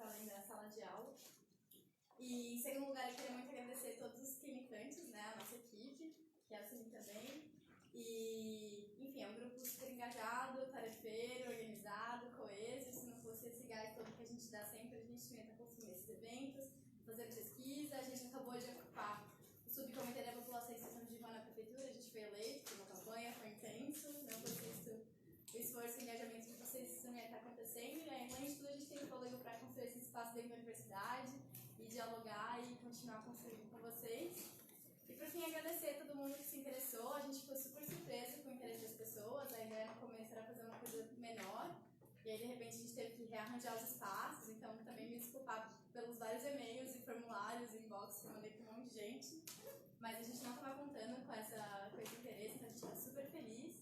para além da sala de aula. E, em segundo lugar, eu queria muito agradecer a todos os clinicantes, né, a nossa equipe, que é a Cine também. E, enfim, é um grupo super engajado, tarefeiro, organizado, coeso. Se não fosse esse gás todo que a gente dá sempre, a gente não ia estar construindo esses eventos, fazendo pesquisa. A gente acabou de ocupar o subcomitê da população e extensão de rua na prefeitura. A gente foi eleito, foi uma campanha, foi intenso. Não fosse isso, o esforço e o engajamento de vocês, isso não ia estar acontecendo. E, além de tudo, a gente tem fôlego para construir esse espaço dentro da universidade e dialogar e continuar construindo com vocês. E, por fim, agradecer a todo mundo que se interessou. A gente ficou super surpresa com o interesse das pessoas. A ideia no começo era fazer uma coisa menor. E aí, de repente, a gente teve que rearranjar os espaços. Então, também me desculpar pelos vários e-mails e formulários e inbox que eu mandei para um monte de gente. Mas a gente não estava contando com esse interesse, então a gente está super feliz.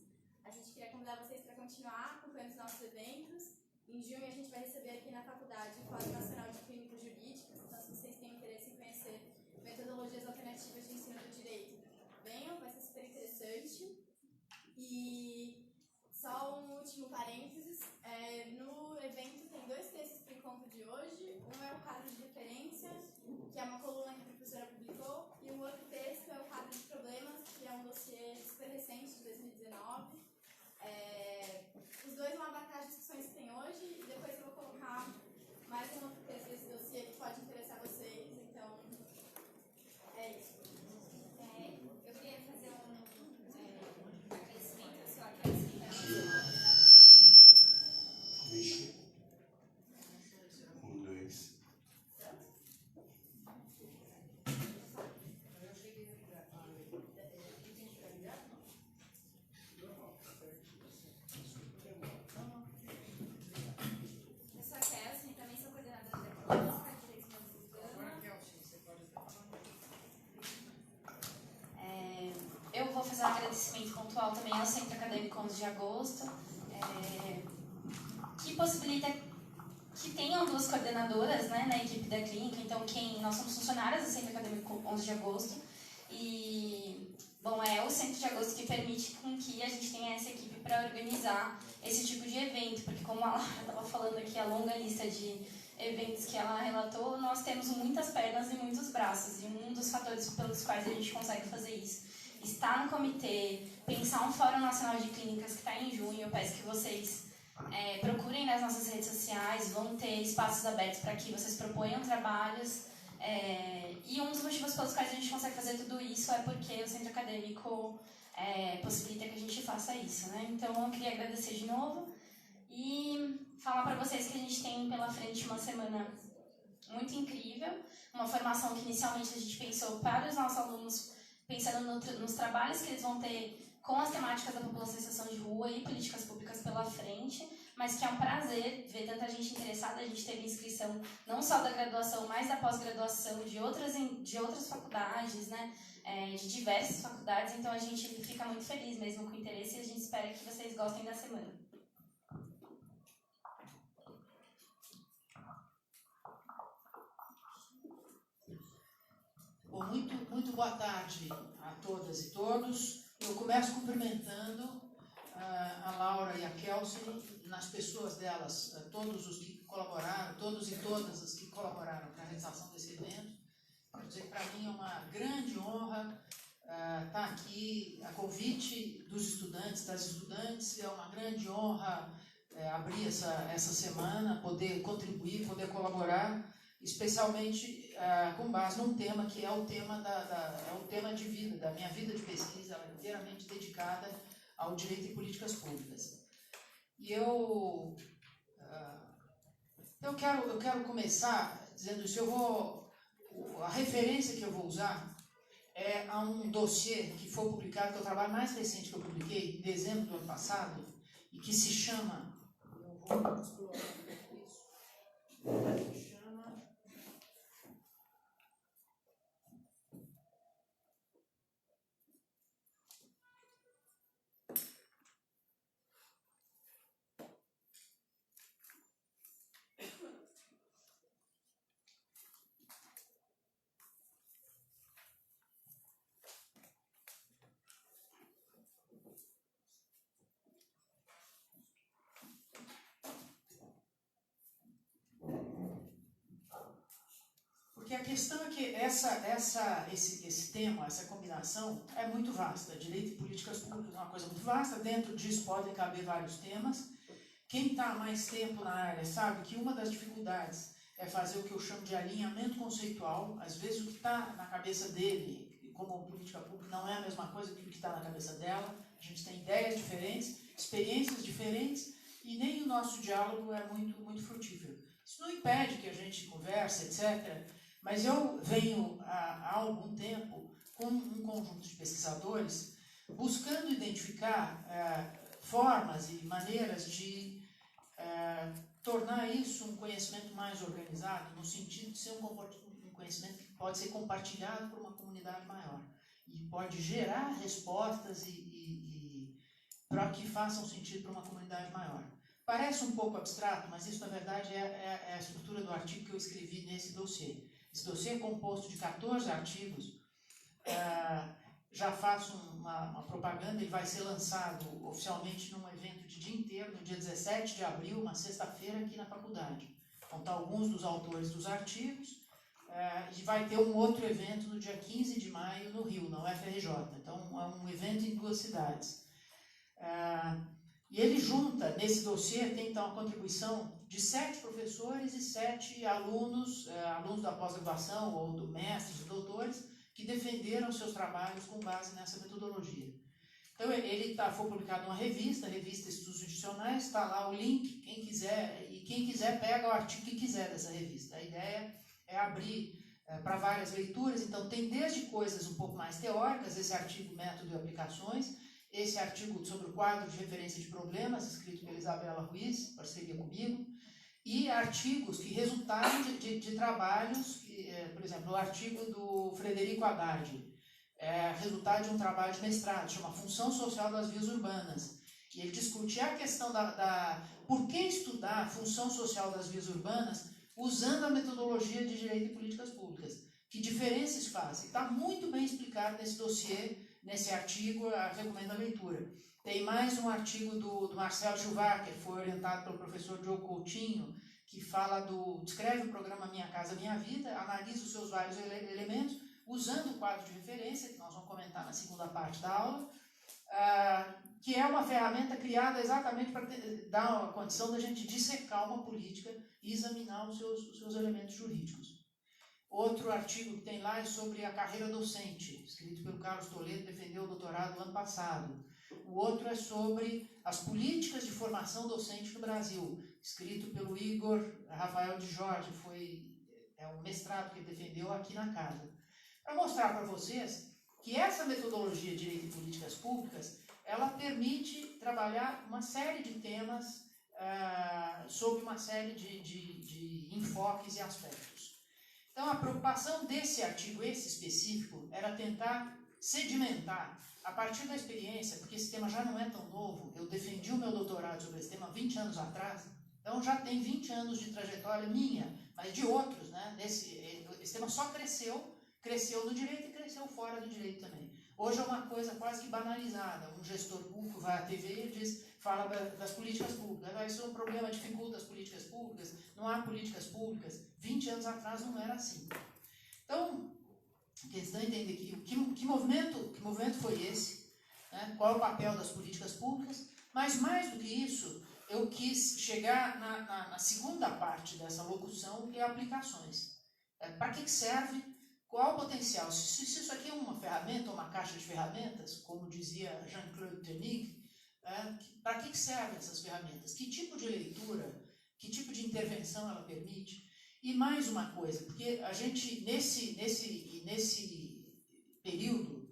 A gente queria convidar vocês para continuar acompanhando os nossos eventos. Em junho, a gente vai receber aqui na faculdade o Fórum Nacional de Clínicas Jurídicas. Então, se vocês têm interesse em conhecer metodologias alternativas de ensino do direito, venham, vai ser super interessante. E só um último parênteses, no evento tem 2 textos para o encontro de hoje. Um é o quadro de referência, que é uma coluna que a professora publicou, e um outro texto é o quadro de problemas, que é um dossiê super recente, de 2019. Os dois vão abarcar as discussões que tem hoje, e depois eu vou colocar mais um outro texto desse dossiê que pode interessar vocês. Então, é isso. Eu queria fazer um agradecimento ao seu agradecimento. Vixe. 1, 2. Eu sou a Kelsen, também sou coordenadora da Clínica de Direitos Humanos. Eu vou fazer um agradecimento pontual também ao Centro Acadêmico 11 de Agosto, que possibilita que tenham 2 coordenadoras, né, na equipe da clínica. Então, nós somos funcionárias do Centro Acadêmico 11 de Agosto e, bom, é o Centro de Agosto que permite com que a gente tenha essa equipe para organizar esse tipo de evento, porque como a Laura estava falando aqui, a longa lista de eventos que ela relatou, nós temos muitas pernas e muitos braços, e um dos fatores pelos quais a gente consegue fazer isso, estar no comitê, pensar um Fórum Nacional de Clínicas que está em junho. Eu peço que vocês procurem nas nossas redes sociais, vão ter espaços abertos para que vocês proponham trabalhos. E um dos motivos pelos quais a gente consegue fazer tudo isso é porque o Centro Acadêmico possibilita que a gente faça isso, né? Então, eu queria agradecer de novo e falar para vocês que a gente tem pela frente uma semana muito incrível, uma formação que inicialmente a gente pensou para os nossos alunos, pensando nos trabalhos que eles vão ter com as temáticas da população em situação de rua e políticas públicas pela frente, mas que é um prazer ver tanta gente interessada. A gente teve inscrição não só da graduação, mas da pós-graduação de outras faculdades, né, de diversas faculdades. Então a gente fica muito feliz mesmo com o interesse e a gente espera que vocês gostem da semana. Bom, muito boa tarde a todas e todos. Eu começo cumprimentando a Laura e a Kelsen, nas pessoas delas, todos os que colaboraram, todos e todas as que colaboraram para a realização desse evento. Quero dizer que para mim é uma grande honra estar aqui a convite dos estudantes, das estudantes. É uma grande honra abrir essa semana, poder contribuir, poder colaborar, especialmente com base num tema que é o tema é um tema de vida, da minha vida de pesquisa, ela é inteiramente dedicada ao direito e políticas públicas. E eu quero começar dizendo isso. A referência que eu vou usar é a um dossiê que foi publicado, que é o trabalho mais recente que eu publiquei, em dezembro do ano passado, e que se chama... Eu vou explorar isso. Se chama... questão é que esse tema, essa combinação é muito vasta. Direito e políticas públicas é uma coisa muito vasta. Dentro disso podem caber vários temas. Quem está há mais tempo na área sabe que uma das dificuldades é fazer o que eu chamo de alinhamento conceitual. Às vezes o que está na cabeça dele, como política pública, não é a mesma coisa que o que está na cabeça dela. A gente tem ideias diferentes, experiências diferentes, e nem o nosso diálogo é muito, muito frutífero. Isso não impede que a gente converse, etc., mas eu venho há algum tempo com um conjunto de pesquisadores buscando identificar formas e maneiras de tornar isso um conhecimento mais organizado, no sentido de ser um conhecimento que pode ser compartilhado por uma comunidade maior e pode gerar respostas para que façam sentido para uma comunidade maior. Parece um pouco abstrato, mas isso na verdade é a estrutura do artigo que eu escrevi nesse dossiê. Esse dossiê é composto de 14 artigos. Já faço uma propaganda, ele vai ser lançado oficialmente num evento de dia inteiro, no dia 17 de abril, uma sexta-feira, aqui na faculdade. Vão estar alguns dos autores dos artigos, e vai ter um outro evento no dia 15 de maio no Rio, na UFRJ. Então, é um evento em 2 cidades. E ele junta, nesse dossiê, tem então a contribuição de 7 professores e 7 alunos da pós-graduação ou do mestres, doutores, que defenderam seus trabalhos com base nessa metodologia. Então, ele foi publicado numa revista, a revista Estudos Institucionais, está lá o link, quem quiser pega o artigo que quiser dessa revista. A ideia é abrir para várias leituras, então tem desde coisas um pouco mais teóricas, esse artigo Método e Aplicações, esse artigo sobre o quadro de referência de problemas, escrito pela Isabela Ruiz, parceria comigo, e artigos que resultaram de trabalhos, por exemplo, o artigo do Frederico Haddad, resultado de um trabalho de mestrado, chama Função Social das Vias Urbanas, e ele discute a questão por que estudar a função social das vias urbanas usando a metodologia de direito e políticas públicas. Que diferença isso faz? Está muito bem explicado nesse dossiê, nesse artigo, recomendo a leitura. Tem mais um artigo do Marcelo Schumacher, que foi orientado pelo professor Diogo Coutinho, que descreve o programa Minha Casa Minha Vida, analisa os seus vários elementos, usando o quadro de referência, que nós vamos comentar na segunda parte da aula, que é uma ferramenta criada exatamente para dar a condição da gente dissecar uma política e examinar os seus elementos jurídicos. Outro artigo que tem lá é sobre a carreira docente, escrito pelo Carlos Toledo, defendeu o doutorado ano passado. O outro é sobre as políticas de formação docente no Brasil, escrito pelo Igor Rafael de Jorge, é um mestrado que ele defendeu aqui na casa. Para mostrar para vocês que essa metodologia de Direito e Políticas Públicas, ela permite trabalhar uma série de temas sob uma série de enfoques e aspectos. Então, a preocupação desse artigo, esse específico, era tentar sedimentar, a partir da experiência, porque esse tema já não é tão novo, eu defendi o meu doutorado sobre esse tema 20 anos atrás, então já tem 20 anos de trajetória minha, mas de outros, né? Esse tema só cresceu no direito e cresceu fora do direito também. Hoje é uma coisa quase que banalizada, um gestor público vai à TV e fala das políticas públicas, isso é um problema, dificulta as políticas públicas, não há políticas públicas. 20 anos atrás não era assim. Então, a questão é entender que movimento foi esse, né? Qual é o papel das políticas públicas, mas mais do que isso, eu quis chegar na segunda parte dessa locução, que é aplicações. Para que serve? Qual o potencial? Se isso aqui é uma ferramenta, uma caixa de ferramentas, como dizia Jean-Claude Tenique, para que servem essas ferramentas? Que tipo de leitura, que tipo de intervenção ela permite? E mais uma coisa, porque a gente, nesse período,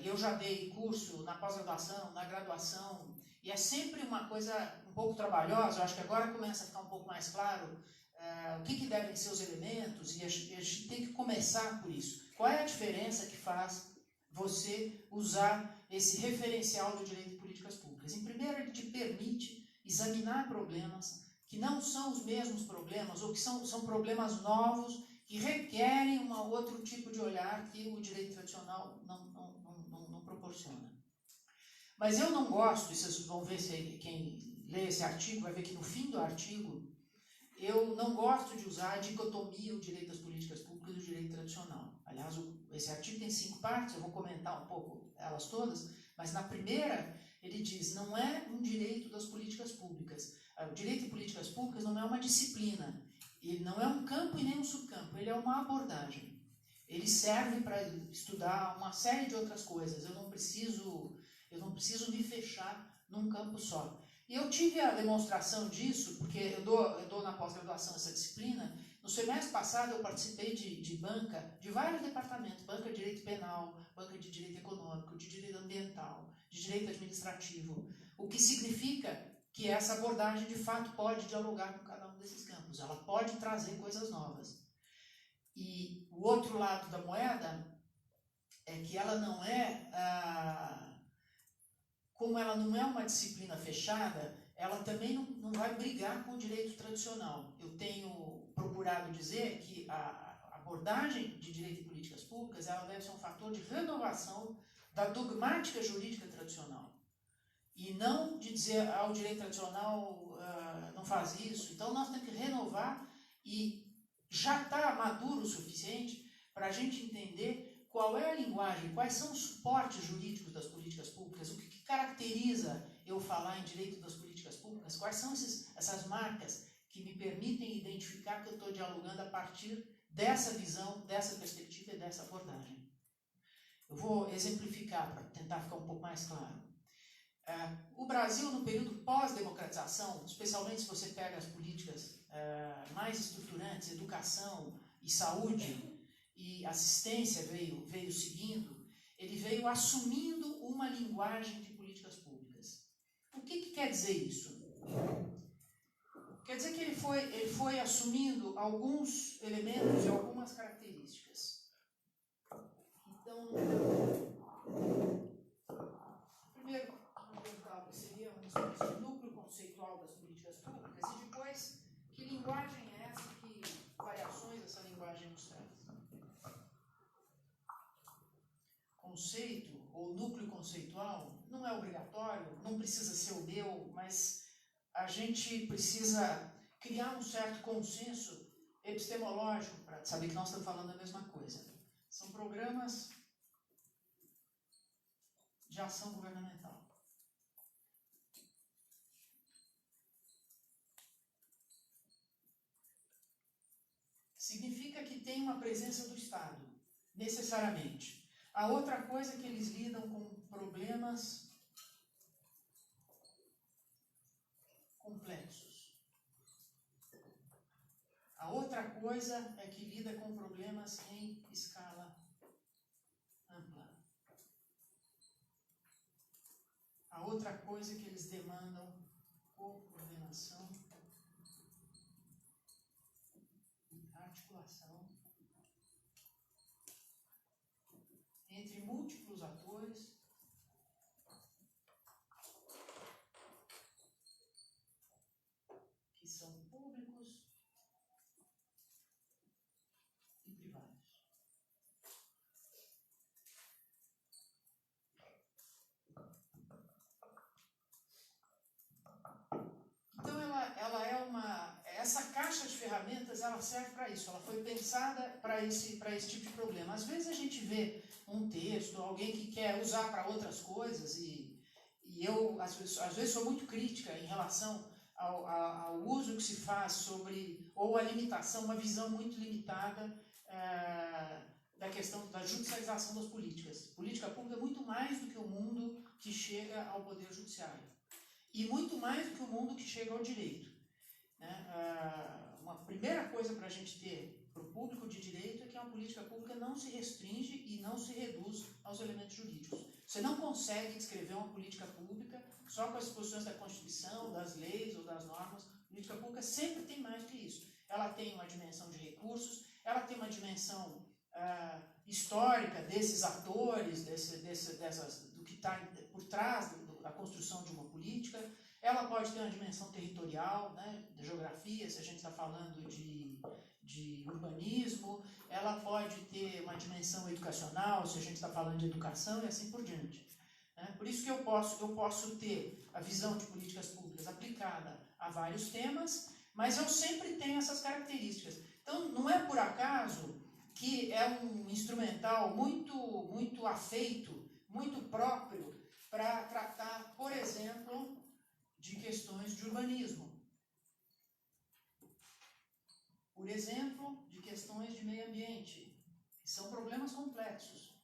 eu já dei curso na pós-graduação, na graduação, e é sempre uma coisa um pouco trabalhosa, eu acho que agora começa a ficar um pouco mais claro o que devem ser os elementos, e a gente tem que começar por isso. Qual é a diferença que faz você usar esse referencial de direito e políticas públicas? Em primeiro, ele te permite examinar problemas que não são os mesmos problemas, ou que são problemas novos, que requerem um outro tipo de olhar que o direito tradicional não proporciona. Mas eu não gosto, e vocês vão ver, quem lê esse artigo vai ver que no fim do artigo, eu não gosto de usar a dicotomia o direito das políticas públicas pública do direito tradicional. Aliás, esse artigo tem 5 partes, eu vou comentar um pouco elas todas, mas na primeira ele diz, não é um direito das políticas públicas. O direito de políticas públicas não é uma disciplina, ele não é um campo e nem um subcampo, ele é uma abordagem. Ele serve para estudar uma série de outras coisas, eu não preciso me fechar num campo só. E eu tive a demonstração disso, porque eu dou na pós-graduação essa disciplina. No semestre passado eu participei de banca de vários departamentos, banca de direito penal, banca de direito econômico, de direito ambiental, de direito administrativo, o que significa que essa abordagem de fato pode dialogar com cada um desses campos, ela pode trazer coisas novas. E o outro lado da moeda é que ela não é, como ela não é uma disciplina fechada, ela também não vai brigar com o direito tradicional. Eu tenho procurado dizer que a abordagem de direito e políticas públicas ela deve ser um fator de renovação da dogmática jurídica tradicional. E não de dizer, o direito tradicional não faz isso. Então nós temos que renovar e já está maduro o suficiente para a gente entender qual é a linguagem, quais são os suportes jurídicos das políticas públicas, o que caracteriza eu falar em direito das políticas públicas, quais são essas marcas que me permitem identificar que eu estou dialogando a partir dessa visão, dessa perspectiva e dessa abordagem. Eu vou exemplificar para tentar ficar um pouco mais claro. O Brasil, no período pós-democratização, especialmente se você pega as políticas mais estruturantes, educação e saúde, e assistência veio seguindo, ele veio assumindo uma linguagem de políticas públicas. O que quer dizer isso? Quer dizer que ele foi assumindo alguns elementos e algumas características. Então, primeiro, o que seria uma espécie de núcleo conceitual das políticas públicas, e depois, que linguagem é essa, que variações essa linguagem nos traz. Conceito, ou núcleo conceitual, não é obrigatório, não precisa ser o meu, mas a gente precisa criar um certo consenso epistemológico para saber que nós estamos falando a mesma coisa. São programas de ação governamental. Significa que tem uma presença do Estado, necessariamente. A outra coisa é que eles lidam com problemas complexos. A outra coisa é que lida com problemas em escala ampla. A outra coisa é que eles demandam coordenação e articulação entre múltiplos atores que são públicos e privados. Então ela é essa caixa de ferramentas, ela serve para isso, ela foi pensada para esse tipo de problema. Às vezes a gente vê um texto, alguém que quer usar para outras coisas, e eu às vezes sou muito crítica em relação ao uso que se faz sobre, ou a limitação, uma visão muito limitada da questão da judicialização das políticas. Política pública é muito mais do que o mundo que chega ao poder judiciário. E muito mais do que o mundo que chega ao direito. Uma primeira coisa para a gente ter para o público de direito é que uma política pública não se restringe e não se reduz aos elementos jurídicos. Você não consegue descrever uma política pública só com as disposições da Constituição, das leis ou das normas. A política pública sempre tem mais do que isso. Ela tem uma dimensão de recursos, ela tem uma dimensão histórica desses atores, do que está por trás da construção de uma política. Ela pode ter uma dimensão territorial, né, de geografia, se a gente está falando de urbanismo. Ela pode ter uma dimensão educacional, se a gente está falando de educação, e assim por diante. Por isso que eu posso ter a visão de políticas públicas aplicada a vários temas, mas eu sempre tenho essas características. Então, não é por acaso que é um instrumental muito afeito, muito próprio para tratar, por exemplo, de questões de urbanismo. Por exemplo, de questões de meio ambiente, que são problemas complexos.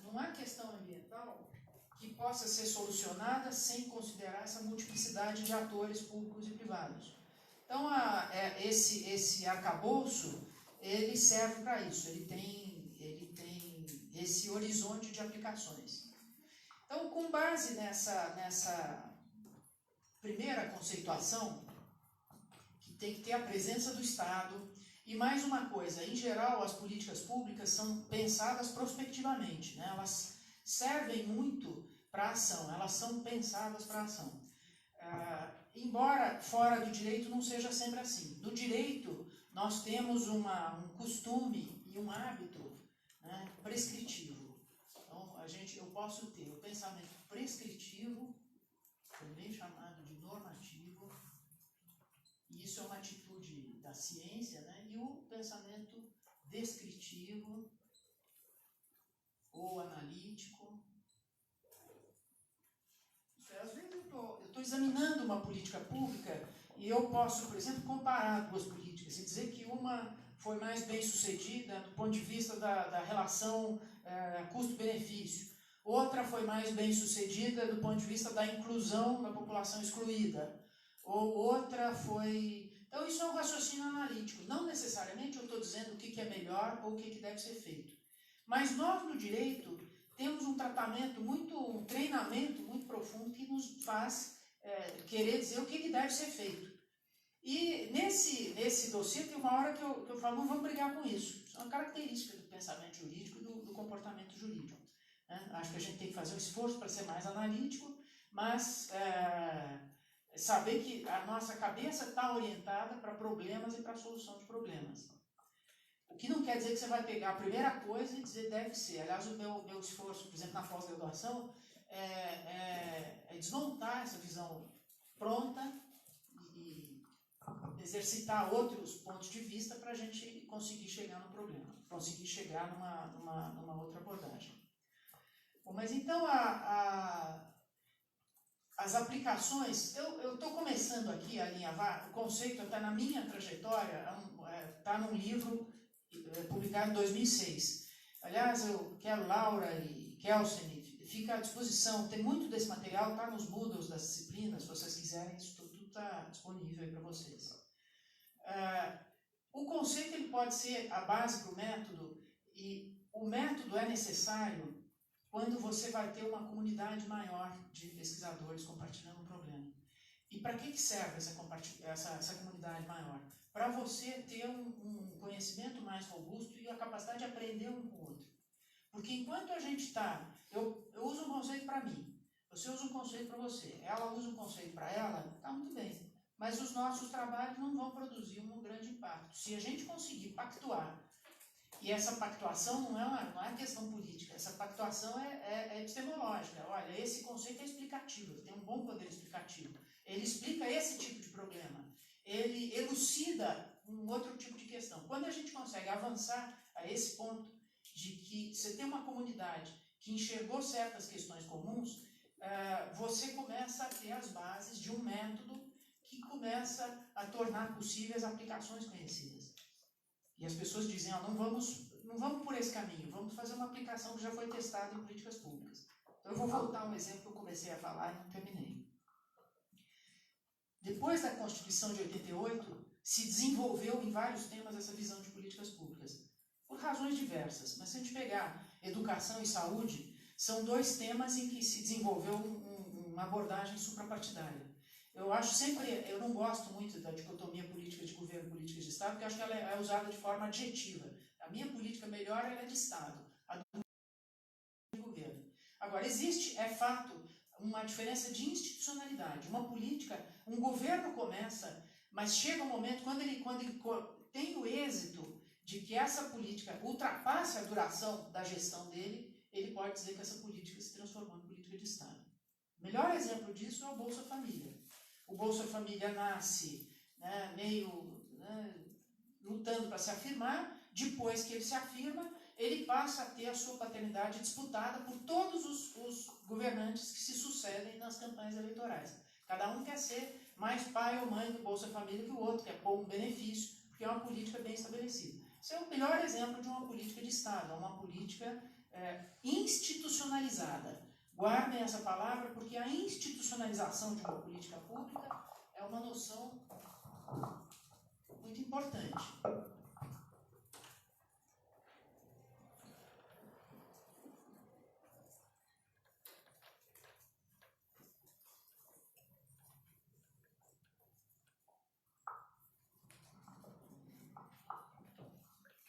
Não há questão ambiental que possa ser solucionada sem considerar essa multiplicidade de atores públicos e privados. Então, esse arcabouço, ele serve para isso, ele tem esse horizonte de aplicações. Então, com base nessa primeira conceituação, que tem que ter a presença do Estado, e mais uma coisa, em geral, as políticas públicas são pensadas prospectivamente, né? Elas servem muito para a ação, elas são pensadas para a ação. Embora fora do direito não seja sempre assim. No direito, nós temos um costume e um hábito, né, prescritivo. Então, eu posso ter o pensamento prescritivo, também chamado de normativo, e isso é uma atitude da ciência, né, e o pensamento descritivo ou analítico. Às vezes eu estou examinando uma política pública e eu posso, por exemplo, comparar duas políticas e dizer que uma foi mais bem sucedida do ponto de vista da relação custo-benefício, outra foi mais bem sucedida do ponto de vista da inclusão da população excluída, ou outra foi... Então isso é um raciocínio analítico. Não necessariamente eu estou dizendo o que é melhor ou o que deve ser feito. Mas nós no direito temos um um treinamento muito profundo que nos faz querer dizer o que deve ser feito. E nesse dossiê tem uma hora que eu falo, não vamos brigar com isso. Isso é uma característica do pensamento jurídico e do comportamento jurídico. Né? Acho que a gente tem que fazer um esforço para ser mais analítico, mas saber que a nossa cabeça está orientada para problemas e para a solução de problemas. O que não quer dizer que você vai pegar a primeira coisa e dizer deve ser. Aliás, o meu esforço, por exemplo, na pós-graduação, é desmontar essa visão pronta e exercitar outros pontos de vista para a gente conseguir chegar no problema, conseguir chegar numa outra abordagem. Bom, mas então as aplicações, eu estou começando aqui a alinhavar, o conceito está na minha trajetória, está num livro publicado em 2006. Aliás, eu quero Laura e Kelsen, fica à disposição, tem muito desse material, está nos Moodles das disciplinas, se vocês quiserem, isso tudo está disponível para vocês. O conceito ele pode ser a base para o método, e o método é necessário quando você vai ter uma comunidade maior de pesquisadores compartilhando um problema. E para que serve essa comunidade maior? Para você ter um conhecimento mais robusto e a capacidade de aprender um com o outro. Porque enquanto a gente está... Eu uso um conceito para mim, você usa um conceito para você, ela usa um conceito para ela, está muito bem. Mas os nossos trabalhos não vão produzir um grande impacto. Se a gente conseguir pactuar, e essa pactuação não é questão política, essa pactuação é epistemológica. Olha, esse conceito é explicativo, ele tem um bom poder explicativo. Ele explica esse tipo de problema. Ele elucida um outro tipo de questão. Quando a gente consegue avançar a esse ponto de que você tem uma comunidade que enxergou certas questões comuns, você começa a ter as bases de um método que começa a tornar possíveis aplicações conhecidas. E as pessoas dizem, não vamos por esse caminho, vamos fazer uma aplicação que já foi testada em políticas públicas. Então eu vou voltar a um exemplo que eu comecei a falar e não terminei. Depois da Constituição de 88, se desenvolveu em vários temas essa visão de políticas públicas, por razões diversas. Mas se a gente pegar educação e saúde, são dois temas em que se desenvolveu uma abordagem suprapartidária. Eu não gosto muito da dicotomia política de governo e política de Estado, porque acho que ela é usada de forma adjetiva. A minha política melhor ela é de Estado, a do de governo. Agora, existe, é fato, uma diferença de institucionalidade. Uma política, um governo começa, mas chega um momento, quando ele tem o êxito de que essa política ultrapasse a duração da gestão dele, ele pode dizer que essa política se transformou em política de Estado. O melhor exemplo disso é o Bolsa Família. O Bolsa Família nasce meio lutando para se afirmar. Depois que ele se afirma, ele passa a ter a sua paternidade disputada por todos os governantes que se sucedem nas campanhas eleitorais. Cada um quer ser mais pai ou mãe do Bolsa Família que o outro, quer pôr um benefício, porque é uma política bem estabelecida. Esse é o melhor exemplo de uma política de Estado, uma política institucionalizada. Guardem essa palavra, porque a institucionalização de uma política pública é uma noção muito importante.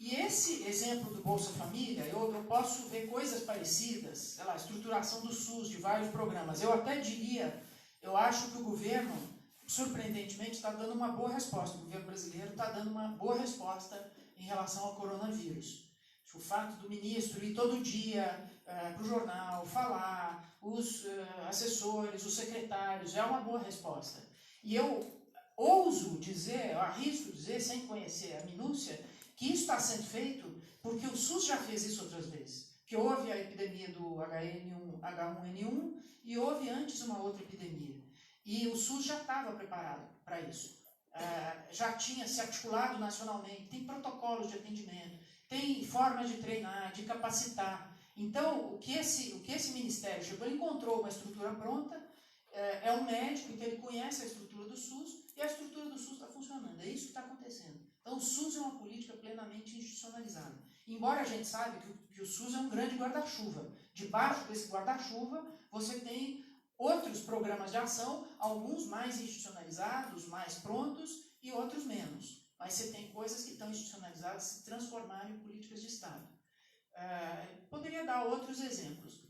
E esse exemplo do Bolsa Família, eu posso ver coisas parecidas, sei lá, estruturação do SUS, de vários programas. Eu até diria, eu acho que o governo, surpreendentemente, está dando uma boa resposta. O governo brasileiro está dando uma boa resposta em relação ao coronavírus. O fato do ministro ir todo dia para o jornal, falar, os assessores, os secretários, é uma boa resposta. E eu ouso dizer, eu arrisco dizer, sem conhecer a minúcia, que isso está sendo feito porque o SUS já fez isso outras vezes. Que houve a epidemia do H1N1 e houve antes uma outra epidemia. E o SUS já estava preparado para isso. Já tinha se articulado nacionalmente, tem protocolos de atendimento, tem formas de treinar, de capacitar. Então, o que esse ministério chegou, ele encontrou uma estrutura pronta, é um médico que ele conhece a estrutura do SUS e a estrutura do SUS está funcionando. É isso que está acontecendo. Então, o SUS é uma política plenamente institucionalizada. Embora a gente saiba que o SUS é um grande guarda-chuva. Debaixo desse guarda-chuva, você tem outros programas de ação, alguns mais institucionalizados, mais prontos, e outros menos. Mas você tem coisas que estão institucionalizadas se transformarem em políticas de Estado. Poderia dar outros exemplos.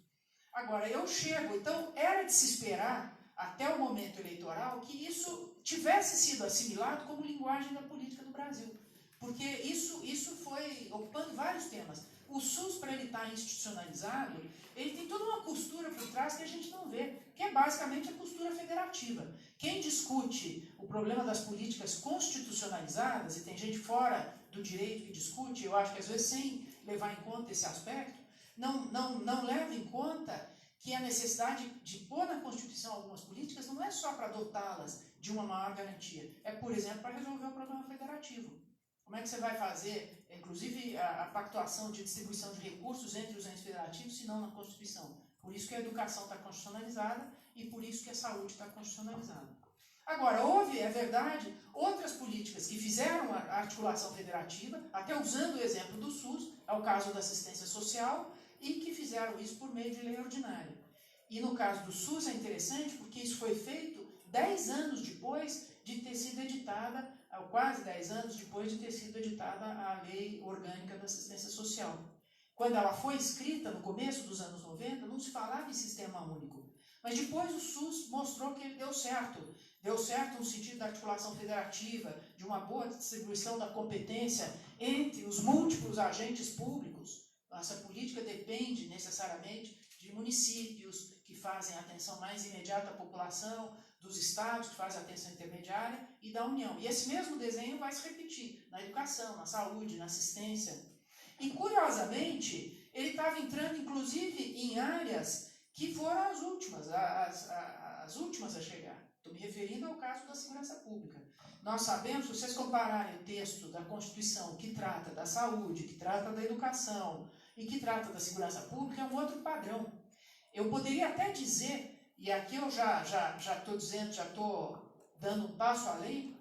Agora, então, era de se esperar, até o momento eleitoral, que isso tivesse sido assimilado como linguagem da política do Brasil. Porque isso foi ocupando vários temas. O SUS, para ele estar institucionalizado, ele tem toda uma costura por trás que a gente não vê, que é basicamente a costura federativa. Quem discute o problema das políticas constitucionalizadas, e tem gente fora do direito que discute, eu acho que às vezes sem levar em conta esse aspecto, não leva em conta que a necessidade de pôr na Constituição algumas políticas não é só para dotá-las de uma maior garantia, é, por exemplo, para resolver o problema federativo. Como é que você vai fazer, inclusive, a pactuação de distribuição de recursos entre os entes federativos, se não na Constituição? Por isso que a educação está constitucionalizada e por isso que a saúde está constitucionalizada. Agora, houve, é verdade, outras políticas que fizeram a articulação federativa, até usando o exemplo do SUS, é o caso da assistência social, e que fizeram isso por meio de lei ordinária. E no caso do SUS é interessante porque isso foi feito 10 anos depois de ter sido editada, quase 10 anos depois de ter sido editada a Lei Orgânica da Assistência Social. Quando ela foi escrita, no começo dos anos 90, não se falava em sistema único. Mas depois o SUS mostrou que ele deu certo. Deu certo no sentido da articulação federativa, de uma boa distribuição da competência entre os múltiplos agentes públicos. Essa política depende necessariamente de municípios que fazem a atenção mais imediata à população, dos estados que fazem a atenção intermediária e da União. E esse mesmo desenho vai se repetir na educação, na saúde, na assistência. E, curiosamente, ele estava entrando, inclusive, em áreas que foram as últimas a chegar. Estou me referindo ao caso da segurança pública. Nós sabemos, se vocês compararem o texto da Constituição que trata da saúde, que trata da educação e que trata da segurança pública, é um outro padrão. Eu poderia até dizer, e aqui eu já estou dizendo, já estou dando um passo além,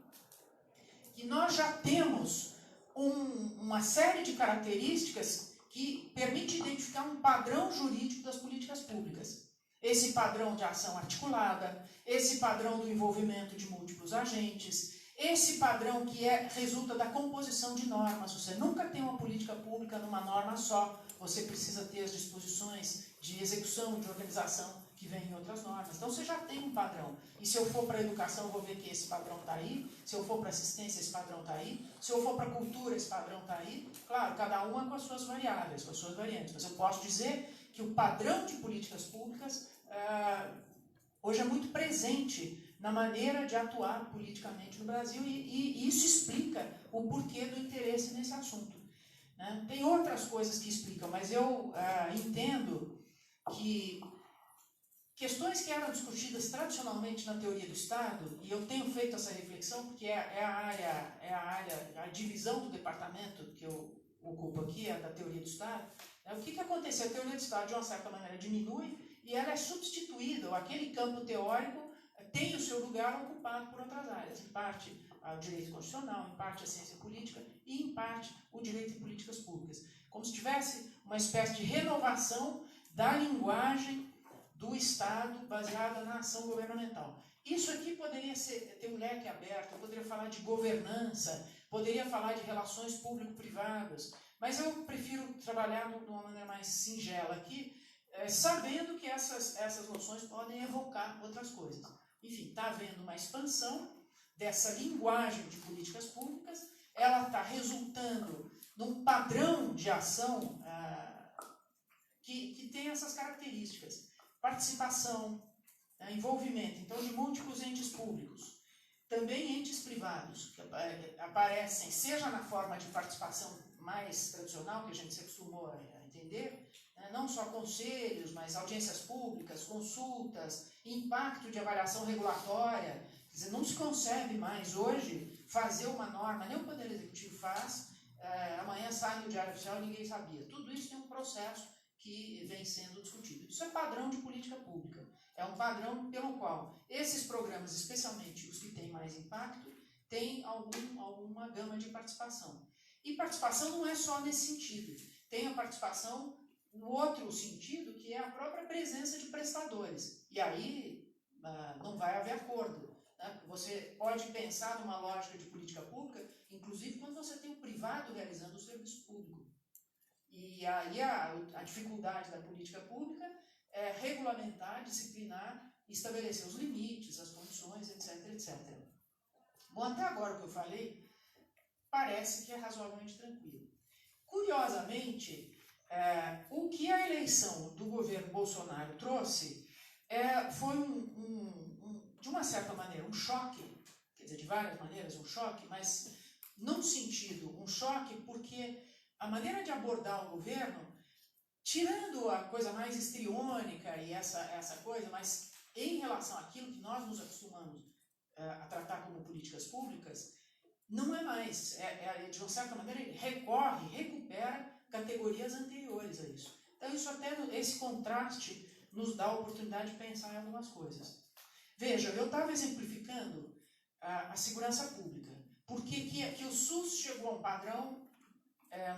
que nós já temos uma série de características que permite identificar um padrão jurídico das políticas públicas. Esse padrão de ação articulada, esse padrão do envolvimento de múltiplos agentes, esse padrão que resulta da composição de normas. Você nunca tem uma política pública numa norma só, você precisa ter as disposições de execução, de organização que vem em outras normas. Então você já tem um padrão. E se eu for para a educação, eu vou ver que esse padrão está aí. Se eu for para a assistência, esse padrão está aí. Se eu for para a cultura, esse padrão está aí. Claro, cada uma com as suas variáveis, com as suas variantes. Mas eu posso dizer que o padrão de políticas públicas hoje é muito presente na maneira de atuar politicamente no Brasil, e isso explica o porquê do interesse nesse assunto, né? Tem outras coisas que explicam, mas eu entendo que questões que eram discutidas tradicionalmente na teoria do Estado, e eu tenho feito essa reflexão porque a divisão do departamento que eu ocupo aqui, é da teoria do Estado, né? O que aconteceu? A teoria do Estado, de uma certa maneira, diminui e ela é substituída, ou aquele campo teórico tem o seu lugar ocupado por outras áreas, em parte o direito constitucional, em parte a ciência política e, em parte, o direito em políticas públicas. Como se tivesse uma espécie de renovação da linguagem do Estado baseada na ação governamental. Isso aqui poderia ter um leque aberto, eu poderia falar de governança, poderia falar de relações público-privadas, mas eu prefiro trabalhar de uma maneira mais singela aqui, sabendo que essas noções podem evocar outras coisas. Enfim, está havendo uma expansão dessa linguagem de políticas públicas, ela está resultando num padrão de ação que tem essas características. Participação, envolvimento, então, de múltiplos entes públicos. Também entes privados, que aparecem, seja na forma de participação mais tradicional, que a gente se acostumou a entender, não só conselhos, mas audiências públicas, consultas, impacto de avaliação regulatória. Quer dizer, não se concebe mais hoje fazer uma norma, nem o Poder Executivo faz, amanhã sai no Diário Oficial e ninguém sabia. Tudo isso tem um processo que vem sendo discutido. Isso é padrão de política pública. É um padrão pelo qual esses programas, especialmente os que têm mais impacto, têm alguma gama de participação. E participação não é só nesse sentido. Tem a participação no outro sentido, que é a própria presença de prestadores. E aí não vai haver acordo, né? Você pode pensar numa lógica de política pública, inclusive quando você tem o privado realizando o serviço público. E aí a dificuldade da política pública é regulamentar, disciplinar, estabelecer os limites, as condições, etc, etc. Bom, até agora o que eu falei parece que é razoavelmente tranquilo. Curiosamente, o que a eleição do governo Bolsonaro trouxe foi de uma certa maneira, um choque, quer dizer, de várias maneiras um choque, mas num sentido, um choque porque a maneira de abordar o governo, tirando a coisa mais histriônica e essa coisa, mas em relação àquilo que nós nos acostumamos a tratar como políticas públicas, não é mais. De uma certa maneira, ele recupera categorias anteriores a isso. Então, esse contraste nos dá a oportunidade de pensar em algumas coisas. Veja, eu estava exemplificando a segurança pública. Por que o SUS chegou a um padrão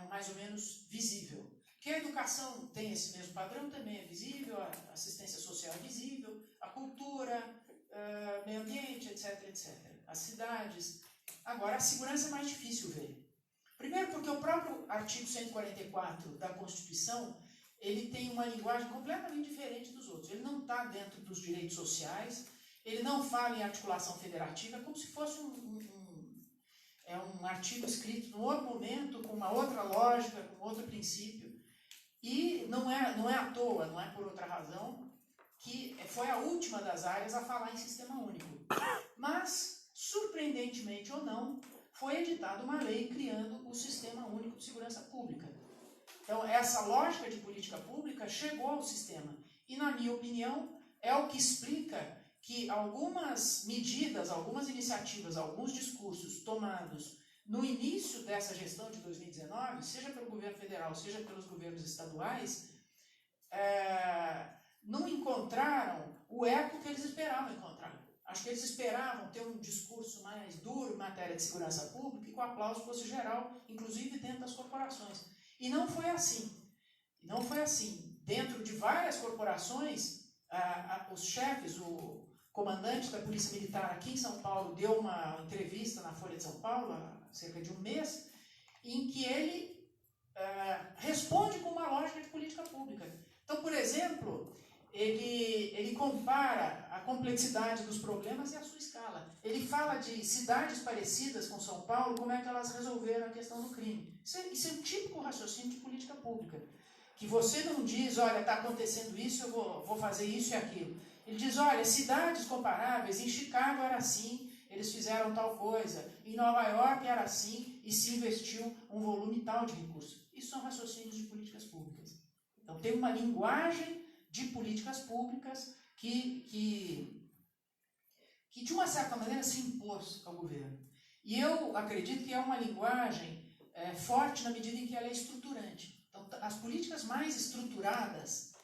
mais ou menos visível? Que a educação tem esse mesmo padrão, também é visível, a assistência social é visível, a cultura, meio ambiente, etc, etc. As cidades. Agora, a segurança é mais difícil ver. Primeiro porque o próprio artigo 144 da Constituição, ele tem uma linguagem completamente diferente dos outros. Ele não está dentro dos direitos sociais, ele não fala em articulação federativa, é como se fosse um artigo escrito num outro momento, com uma outra lógica, com outro princípio. E não é à toa, não é por outra razão, que foi a última das áreas a falar em sistema único. Mas, surpreendentemente ou não, foi editada uma lei criando o Sistema Único de Segurança Pública. Então, essa lógica de política pública chegou ao sistema. E, na minha opinião, é o que explica que algumas medidas, algumas iniciativas, alguns discursos tomados no início dessa gestão de 2019, seja pelo governo federal, seja pelos governos estaduais, não encontraram o eco que eles esperavam encontrar. Acho que eles esperavam ter um discurso mais duro em matéria de segurança pública e que o aplauso fosse geral, inclusive dentro das corporações. E não foi assim. Não foi assim. Dentro de várias corporações, os chefes, o comandante da Polícia Militar aqui em São Paulo deu uma entrevista na Folha de São Paulo, há cerca de um mês, em que ele responde com uma lógica de política pública. Então, por exemplo, ele compara a complexidade dos problemas e a sua escala. Ele fala de cidades parecidas com São Paulo, como é que elas resolveram a questão do crime. Isso é um típico raciocínio de política pública. que você não diz, olha, está acontecendo isso, eu vou fazer isso e aquilo. Ele diz, olha, cidades comparáveis, em Chicago era assim, eles fizeram tal coisa, em Nova York era assim, e se investiu um volume tal de recursos. Isso são raciocínios de políticas públicas. Então, tem uma linguagem de políticas públicas que de uma certa maneira se impôs ao governo. E eu acredito que é uma linguagem forte na medida em que ela é estruturante. Então, as políticas mais estruturadas,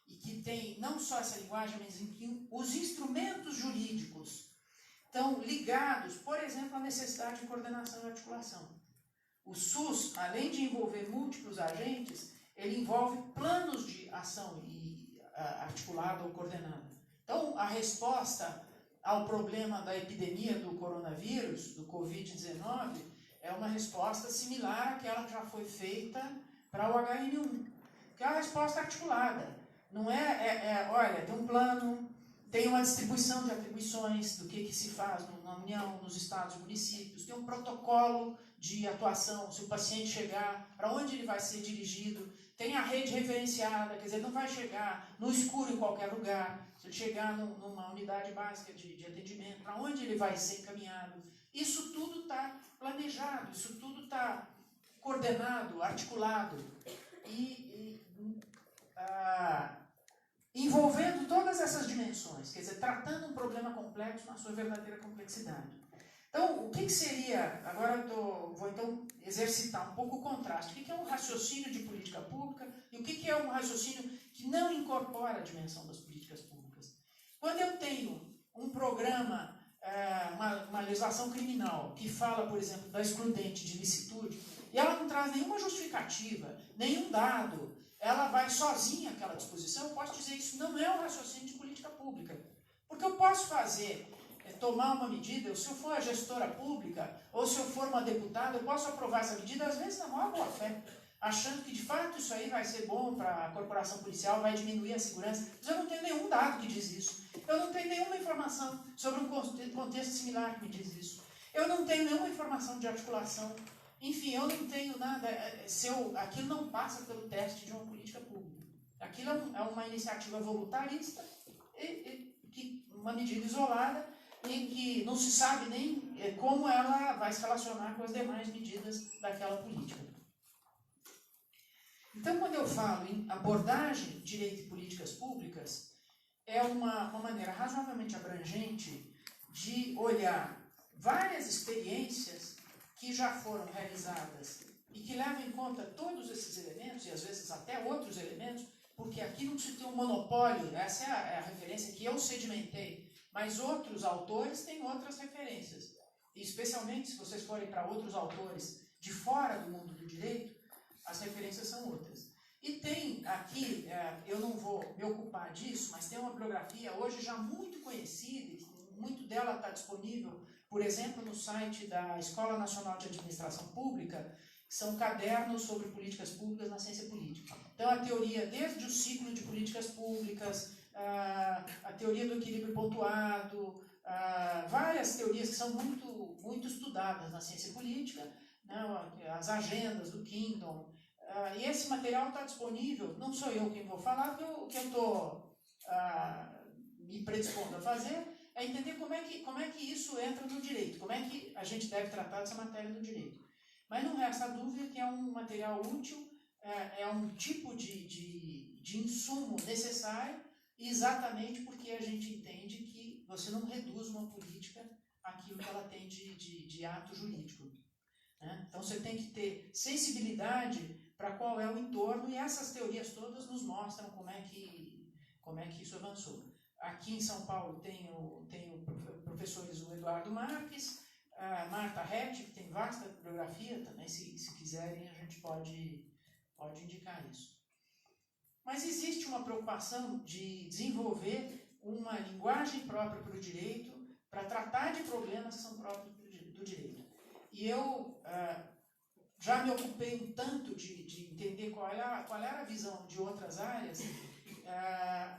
e que tem não só essa linguagem, mas em que os instrumentos jurídicos estão ligados, por exemplo, à necessidade de coordenação e articulação. O SUS, além de envolver múltiplos agentes, ele envolve planos de ação articulada ou coordenada. Então, a resposta ao problema da epidemia do coronavírus, do Covid-19, é uma resposta similar àquela que já foi feita para o H1N1, que é uma resposta articulada. Não olha, tem um plano, tem uma distribuição de atribuições do que se faz na União, nos estados e municípios, tem um protocolo de atuação, se o paciente chegar, para onde ele vai ser dirigido, tem a rede referenciada, quer dizer, ele não vai chegar no escuro em qualquer lugar, se ele chegar numa unidade básica de atendimento, para onde ele vai ser encaminhado. Isso tudo está planejado, isso tudo está coordenado, articulado envolvendo todas essas dimensões, quer dizer, tratando um problema complexo na sua verdadeira complexidade. Então, o que seria, agora vou então exercitar um pouco o contraste, o que é um raciocínio de política pública e o que é um raciocínio que não incorpora a dimensão das políticas públicas. Quando eu tenho um programa, uma legislação criminal que fala, por exemplo, da excludente de licitude, e ela não traz nenhuma justificativa, nenhum dado, ela vai sozinha àquela disposição, eu posso dizer isso não é um raciocínio de política pública. Porque eu posso tomar uma medida, se eu for a gestora pública, ou se eu for uma deputada, eu posso aprovar essa medida, às vezes na maior boa fé, achando que de fato isso aí vai ser bom para a corporação policial, vai diminuir a segurança, mas eu não tenho nenhum dado que diz isso. Eu não tenho nenhuma informação sobre um contexto similar que me diz isso. Eu não tenho nenhuma informação de articulação. Enfim, eu não tenho nada, aquilo não passa pelo teste de uma política pública. Aquilo é uma iniciativa voluntarista, uma medida isolada, em que não se sabe nem como ela vai se relacionar com as demais medidas daquela política. Então, quando eu falo em abordagem, direito e políticas públicas, é uma maneira razoavelmente abrangente de olhar várias experiências que já foram realizadas e que levam em conta todos esses elementos, e às vezes até outros elementos, porque aqui não se tem um monopólio, essa é a referência que eu sedimentei, mas outros autores têm outras referências. E especialmente se vocês forem para outros autores de fora do mundo do direito, as referências são outras. E tem aqui, eu não vou me ocupar disso, mas tem uma bibliografia hoje já muito conhecida, muito dela está disponível, por exemplo, no site da Escola Nacional de Administração Pública, que são cadernos sobre políticas públicas na ciência política. Então, a teoria, desde o ciclo de políticas públicas, a teoria do equilíbrio pontuado, várias teorias que são muito estudadas na ciência política, né, as agendas do Kingdom, e esse material está disponível, não sou eu quem vou falar, porque o que eu estou me predispondo a fazer é entender como é que isso entra no direito, como é que a gente deve tratar dessa matéria no direito. Mas não resta dúvida que é um material útil, é um tipo de insumo necessário, exatamente porque a gente entende que você não reduz uma política àquilo que ela tem de ato jurídico. Né? Então você tem que ter sensibilidade para qual é o entorno, e essas teorias todas nos mostram como é que isso avançou. Aqui em São Paulo tenho professores o Eduardo Marques, a Marta Rett, que tem vasta bibliografia também, se quiserem a gente pode indicar isso. Mas existe uma preocupação de desenvolver uma linguagem própria para o direito, para tratar de problemas que são próprios do direito. E eu já me ocupei um tanto de entender qual era a visão de outras áreas,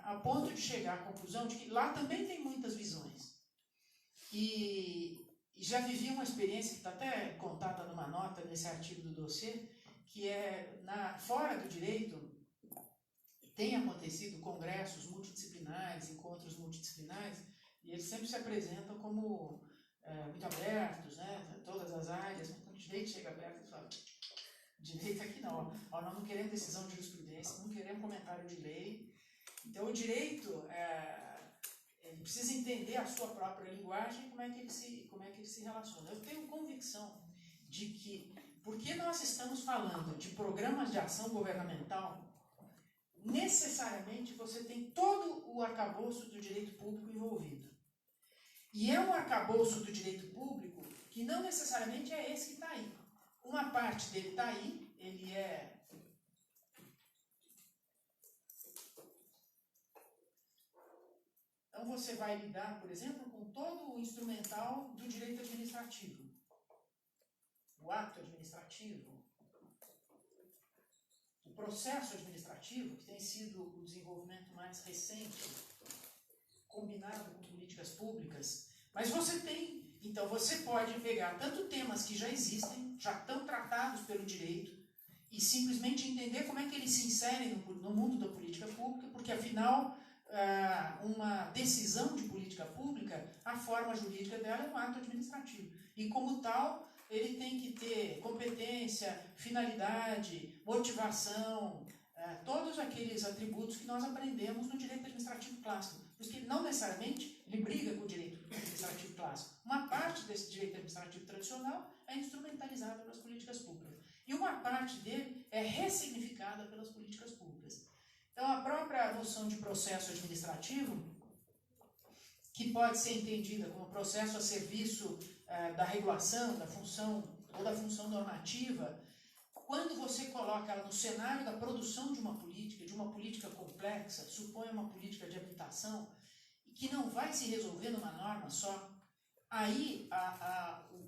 a ponto de chegar à conclusão de que lá também tem muitas visões. E já vivi uma experiência que está até contada numa nota nesse artigo do dossiê, que é, fora do direito, tem acontecido congressos multidisciplinares, encontros multidisciplinares, e eles sempre se apresentam como muito abertos, né? Todas as áreas, mas quando o direito chega aberto, eles falam, direito aqui não, ó, nós não queremos decisão de jurisprudência, não queremos comentário de lei. Então o direito ele precisa entender a sua própria linguagem e como é que ele se relaciona. Eu tenho convicção de que, porque nós estamos falando de programas de ação governamental, necessariamente você tem todo o arcabouço do direito público envolvido. E é um arcabouço do direito público que não necessariamente é esse que está aí. Uma parte dele está aí, ele é... Então você vai lidar, por exemplo, com todo o instrumental do direito administrativo. O ato administrativo, o processo administrativo, que tem sido o desenvolvimento mais recente, combinado com políticas públicas, mas você tem, então você pode pegar tanto temas que já existem, já estão tratados pelo direito, e simplesmente entender como é que eles se inserem no mundo da política pública, porque afinal, uma decisão de política pública, a forma jurídica dela é um ato administrativo, e como tal, ele tem que ter competência, finalidade, motivação, todos aqueles atributos que nós aprendemos no direito administrativo clássico. Porque não necessariamente ele briga com o direito administrativo clássico. Uma parte desse direito administrativo tradicional é instrumentalizada pelas políticas públicas. E uma parte dele é ressignificada pelas políticas públicas. Então, a própria noção de processo administrativo, que pode ser entendida como processo a serviço da regulação, da função ou da função normativa, quando você coloca ela no cenário da produção de uma política complexa, suponha uma política de habitação, que não vai se resolver numa norma só, aí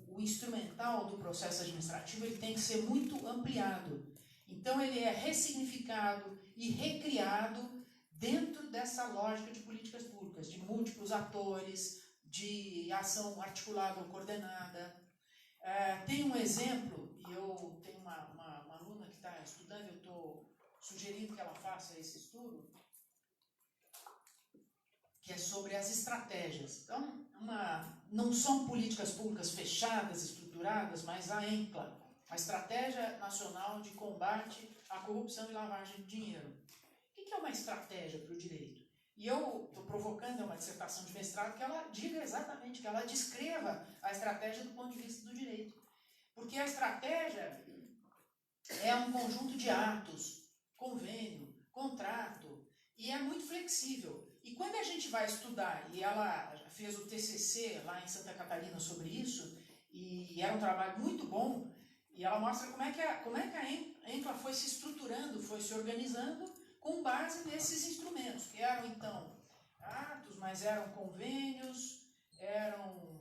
o instrumental do processo administrativo ele tem que ser muito ampliado. Então ele é ressignificado e recriado dentro dessa lógica de políticas públicas, de múltiplos atores, de ação articulada ou coordenada. Tem um exemplo, e eu tenho uma aluna que está estudando, eu estou sugerindo que ela faça esse estudo, que é sobre as estratégias. Então, não são políticas públicas fechadas, estruturadas, mas a ENCLA, a Estratégia Nacional de Combate à Corrupção e Lavagem de Dinheiro. O que é uma estratégia para o direito? E eu estou provocando uma dissertação de mestrado que ela diga exatamente, que ela descreva a estratégia do ponto de vista do direito. Porque a estratégia é um conjunto de atos, convênio, contrato, e é muito flexível. E quando a gente vai estudar, e ela fez o TCC lá em Santa Catarina sobre isso, e era um trabalho muito bom, e ela mostra como é que a ENCLA foi se estruturando, foi se organizando com base nesses instrumentos, que eram então atos, mas eram convênios, eram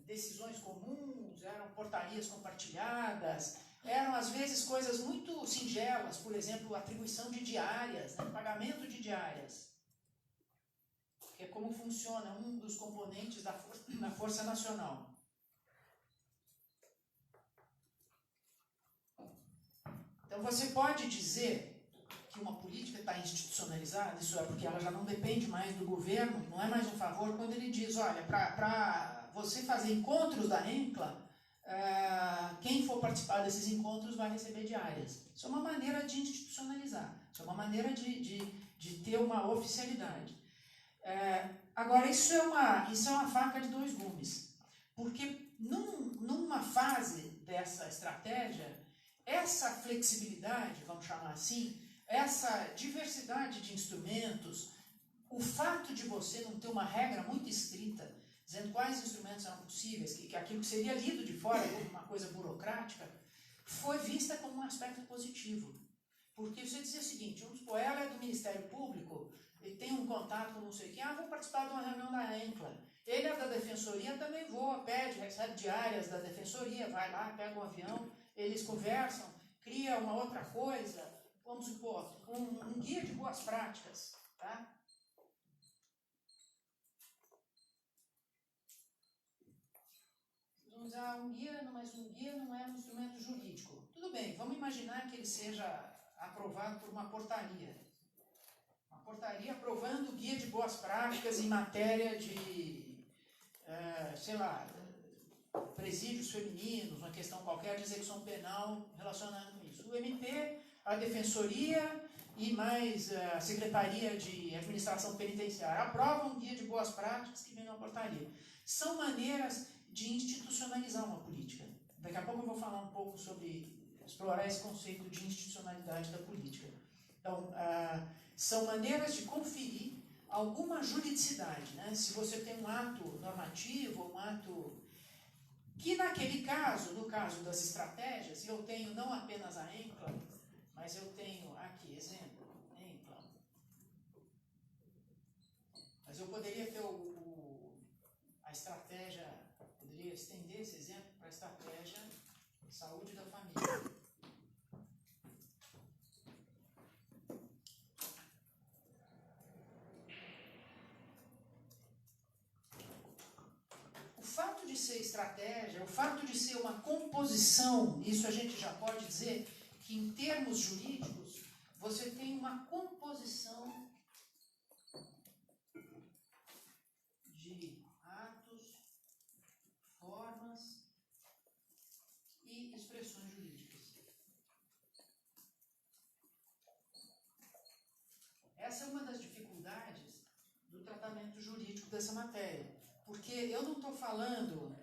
decisões comuns, eram portarias compartilhadas, eram às vezes coisas muito singelas, por exemplo, atribuição de diárias, né, pagamento de diárias, que é como funciona um dos componentes da Força Nacional. Então você pode dizer que uma política está institucionalizada, isso é porque ela já não depende mais do governo, não é mais um favor, quando ele diz, olha, para você fazer encontros da ENCLA, quem for participar desses encontros vai receber diárias. Isso é uma maneira de institucionalizar, isso é uma maneira de ter uma oficialidade. Agora, isso é uma faca de dois gumes, porque numa fase dessa estratégia, essa flexibilidade, vamos chamar assim, essa diversidade de instrumentos, o fato de você não ter uma regra muito estrita, dizendo quais instrumentos eram possíveis, que aquilo que seria lido de fora como uma coisa burocrática, foi vista como um aspecto positivo. Porque você dizia o seguinte, vamos supor, ela é do Ministério Público, ele tem um contato com não sei quem, vou participar de uma reunião da ENCLA. Ele é da Defensoria, também vou, pede, recebe diárias da Defensoria, vai lá, pega um avião, eles conversam, cria uma outra coisa, vamos supor, um guia de boas práticas, tá? Vamos usar um guia, mas um guia não é um instrumento jurídico. Tudo bem, vamos imaginar que ele seja aprovado por uma portaria. Uma portaria aprovando o guia de boas práticas em matéria de, sei lá, presídios femininos, uma questão qualquer de execução penal relacionada com isso. O MP, a Defensoria e mais a Secretaria de Administração Penitenciária aprovam um guia de boas práticas que vem na portaria. São maneiras de institucionalizar uma política. Daqui a pouco eu vou falar um pouco sobre explorar esse conceito de institucionalidade da política. Então, são maneiras de conferir alguma juridicidade, né? Se você tem um ato normativo, um ato que naquele caso, no caso das estratégias, eu tenho não apenas a ENCLA, mas eu tenho aqui, exemplo, ENCLA. Mas eu poderia ter a estratégia, poderia estender esse exemplo para a estratégia saúde da família. O fato de ser estratégia, o fato de ser uma composição, isso a gente já pode dizer que em termos jurídicos, você tem uma composição de atos, formas e expressões jurídicas. Essa é uma das dificuldades do tratamento jurídico dessa matéria, porque eu não estou falando,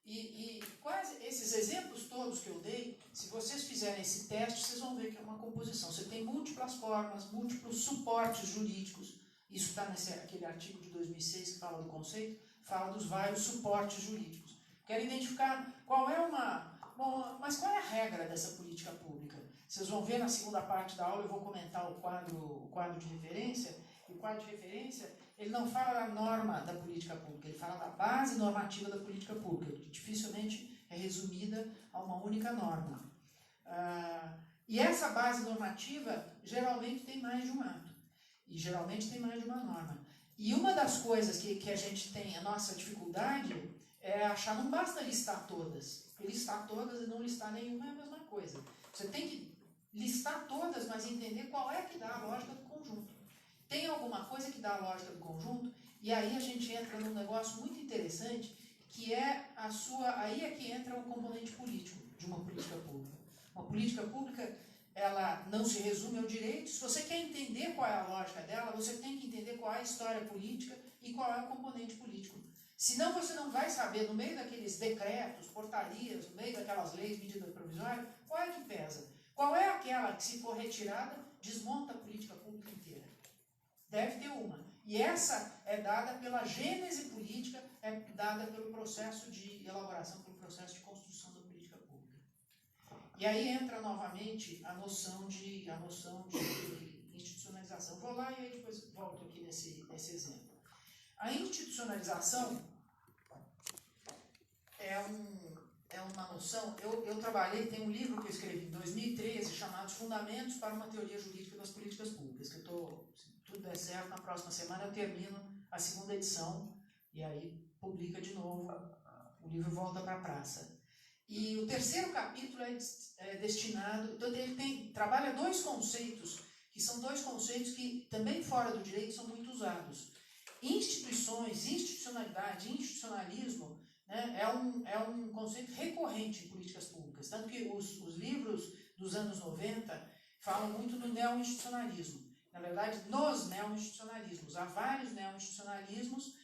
e quase esses exemplos todos que eu dei, se vocês fizerem esse teste, vocês vão ver que é uma composição. Você tem múltiplas formas, múltiplos suportes jurídicos. Isso está naquele artigo de 2006 que fala do conceito, fala dos vários suportes jurídicos. Quero identificar qual é mas qual é a regra dessa política pública? Vocês vão ver na segunda parte da aula, eu vou comentar o quadro de referência. E o quadro de referência, ele não fala da norma da política pública, ele fala da base normativa da política pública, que dificilmente é resumida a uma única norma. E essa base normativa geralmente tem mais de um ato. E geralmente tem mais de uma norma. E uma das coisas que a gente tem, a nossa dificuldade, é achar, não basta listar todas. Porque listar todas e não listar nenhuma é a mesma coisa. Você tem que listar todas, mas entender qual é que dá a lógica do conjunto. Tem alguma coisa que dá a lógica do conjunto, e aí a gente entra num negócio muito interessante, que é aí é que entra o componente político de uma política pública. Uma política pública, ela não se resume ao direito. Se você quer entender qual é a lógica dela, você tem que entender qual é a história política e qual é o componente político. Senão você não vai saber, no meio daqueles decretos, portarias, no meio daquelas leis, medidas provisórias, qual é que pesa. Qual é aquela que, se for retirada, desmonta a política pública inteira. Deve ter uma. E essa é dada pela gênese política, é dada pelo processo de elaboração, pelo processo de construção da política pública. E aí entra novamente a noção de institucionalização. Vou lá e aí depois volto aqui nesse exemplo. A institucionalização é uma noção. Eu trabalhei, tem um livro que eu escrevi em 2013 chamado Fundamentos para uma Teoria Jurídica das Políticas Públicas, que se tudo der certo, na próxima semana eu termino a segunda edição e aí publica de novo, o livro volta para a praça. E o terceiro capítulo é destinado, então ele trabalha dois conceitos, que são dois conceitos que também fora do direito são muito usados. Instituições, institucionalidade, institucionalismo, né, é um conceito recorrente em políticas públicas, tanto que os livros dos anos 90 falam muito do neo-institucionalismo. Na verdade, nos neo-institucionalismos. Há vários neo-institucionalismos,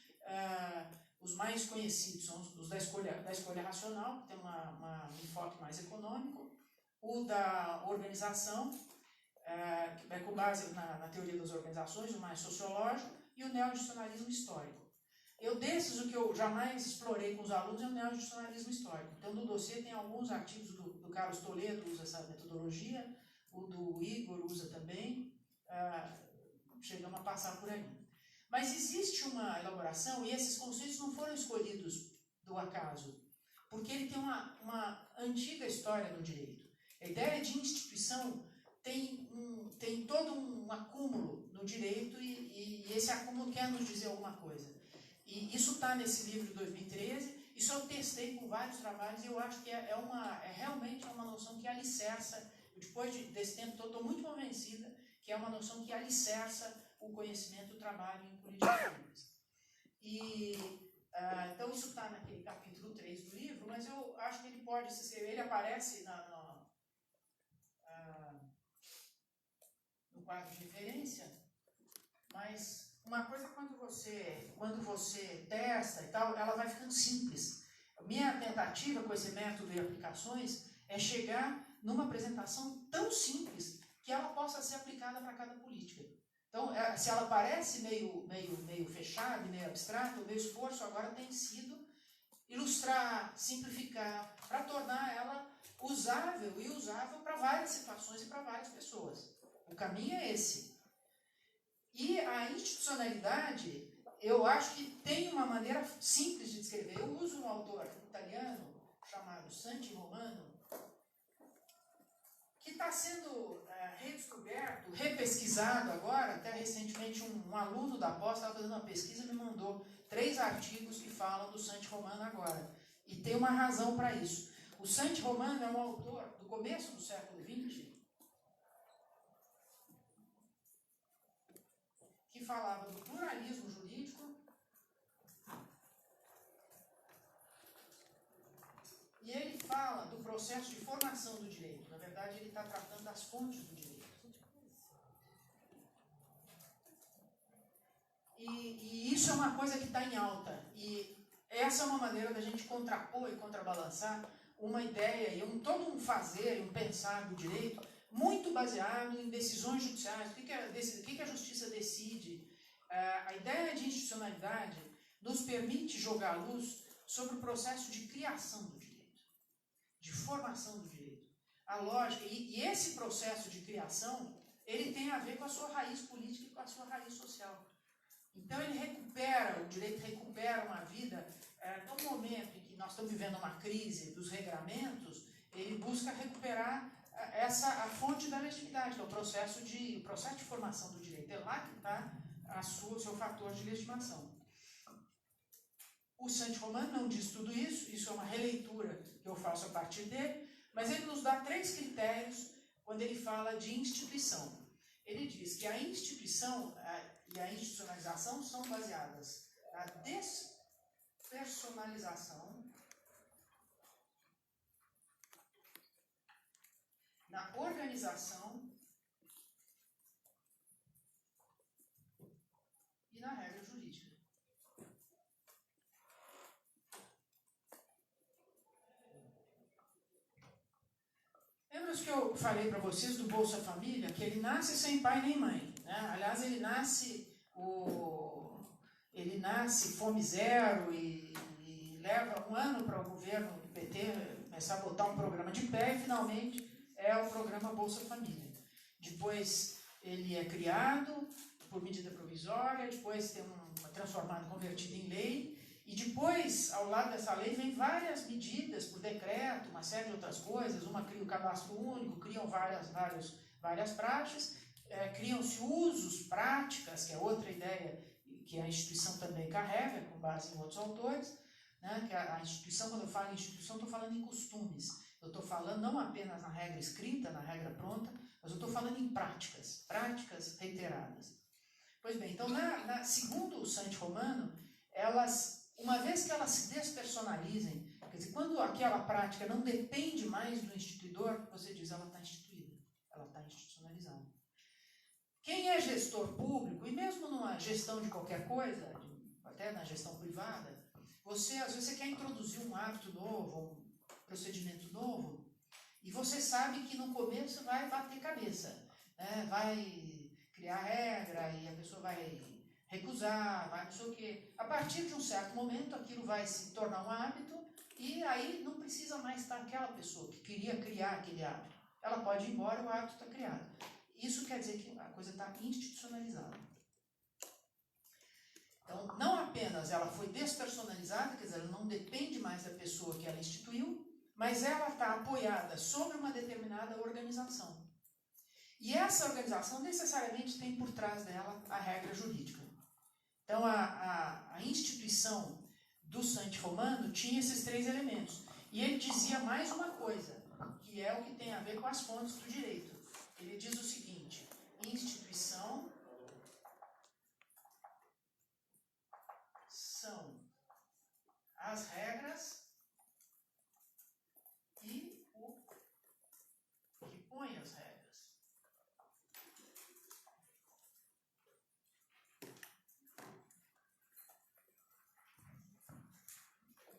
os mais conhecidos são os da escolha racional, que tem um enfoque mais econômico, o da organização, que é com base na teoria das organizações, o mais sociológico, e o neo-institucionalismo histórico. O que eu jamais explorei com os alunos é o neo-institucionalismo histórico. Então, no dossiê tem alguns artigos do Carlos Toledo, usa essa metodologia, o do Igor usa também, chegamos a passar por aí. Mas existe uma elaboração, e esses conceitos não foram escolhidos do acaso, porque ele tem uma antiga história no direito. A ideia de instituição tem todo um acúmulo no direito, e esse acúmulo quer nos dizer alguma coisa. E isso está nesse livro de 2013, isso eu testei com vários trabalhos, e eu acho que é realmente uma noção que alicerça depois desse tempo todo, estou muito convencida que é uma noção que alicerça o conhecimento do trabalho em políticas públicas. Então, isso está naquele capítulo 3 do livro, mas eu acho que ele pode se escrever, ele aparece no quadro de referência, mas uma coisa quando você testa e tal, ela vai ficando simples. Minha tentativa com esse método de aplicações é chegar numa apresentação tão simples que ela possa ser aplicada para cada política. Então, se ela parece meio fechada, meio abstrata, o meu esforço agora tem sido ilustrar, simplificar, para tornar ela usável e usável para várias situações e para várias pessoas. O caminho é esse. E a institucionalidade, eu acho que tem uma maneira simples de descrever. Eu uso um autor italiano chamado Santi Romano, que está sendo redescoberto, repesquisado agora. Até recentemente um aluno da pós estava fazendo uma pesquisa e me mandou 3 artigos que falam do Santi Romano agora. E tem uma razão para isso. O Santi Romano é um autor do começo do século XX que falava do pluralismo jurídico e ele fala do processo de formação do direito. Na verdade, ele está tratando das fontes do direito. E isso é uma coisa que está em alta. E essa é uma maneira da gente contrapor e contrabalançar uma ideia e todo um fazer e um pensar do direito muito baseado em decisões judiciais. O que a justiça decide? A ideia de institucionalidade nos permite jogar a luz sobre o processo de criação do direito, de formação do direito. A lógica, e esse processo de criação, ele tem a ver com a sua raiz política e com a sua raiz social. Então o direito recupera uma vida, no momento em que nós estamos vivendo uma crise dos regramentos, ele busca recuperar a fonte da legitimidade, que é o processo de formação do direito. É lá que está o seu fator de legitimação. O Santi Romano não diz tudo isso, isso é uma releitura que eu faço a partir dele, mas ele nos dá 3 critérios quando ele fala de instituição. Ele diz que a instituição e a institucionalização são baseadas na despersonalização, na organização e na regra jurídica. Lembra que eu falei para vocês do Bolsa Família, que ele nasce sem pai nem mãe, né? Aliás, ele nasce fome zero e leva um ano para o governo do PT começar a botar um programa de pé e finalmente é o programa Bolsa Família. Depois ele é criado por medida provisória, depois tem transformado, convertido em lei, e depois, ao lado dessa lei, vem várias medidas por decreto, uma série de outras coisas. Uma cria o cadastro único, criam várias praxes, criam-se usos, práticas, que é outra ideia que a instituição também carrega, com base em outros autores, né? Que a instituição, quando eu falo em instituição, estou falando em costumes. Eu estou falando não apenas na regra escrita, na regra pronta, mas eu estou falando em práticas reiteradas. Pois bem, então, segundo o Santi Romano, uma vez que elas se despersonalizem, quer dizer, quando aquela prática não depende mais do instituidor, você diz, ela está instituída, ela está institucionalizada. Quem é gestor público, e mesmo numa gestão de qualquer coisa, até na gestão privada, às vezes você quer introduzir um hábito novo, um procedimento novo, e você sabe que no começo vai bater cabeça, né? Vai criar regra e a pessoa vai recusar, vai não sei o quê. A partir de um certo momento, aquilo vai se tornar um hábito e aí não precisa mais estar aquela pessoa que queria criar aquele hábito. Ela pode ir embora e o hábito está criado. Isso quer dizer que a coisa está institucionalizada. Então, não apenas ela foi despersonalizada, quer dizer, ela não depende mais da pessoa que ela instituiu, mas ela está apoiada sobre uma determinada organização. E essa organização necessariamente tem por trás dela a regra jurídica. Então, a instituição do Santi Romano tinha esses 3 elementos. E ele dizia mais uma coisa. que é o que tem a ver com as fontes do direito. Ele diz o seguinte: instituição são as regras e o que põe as regras.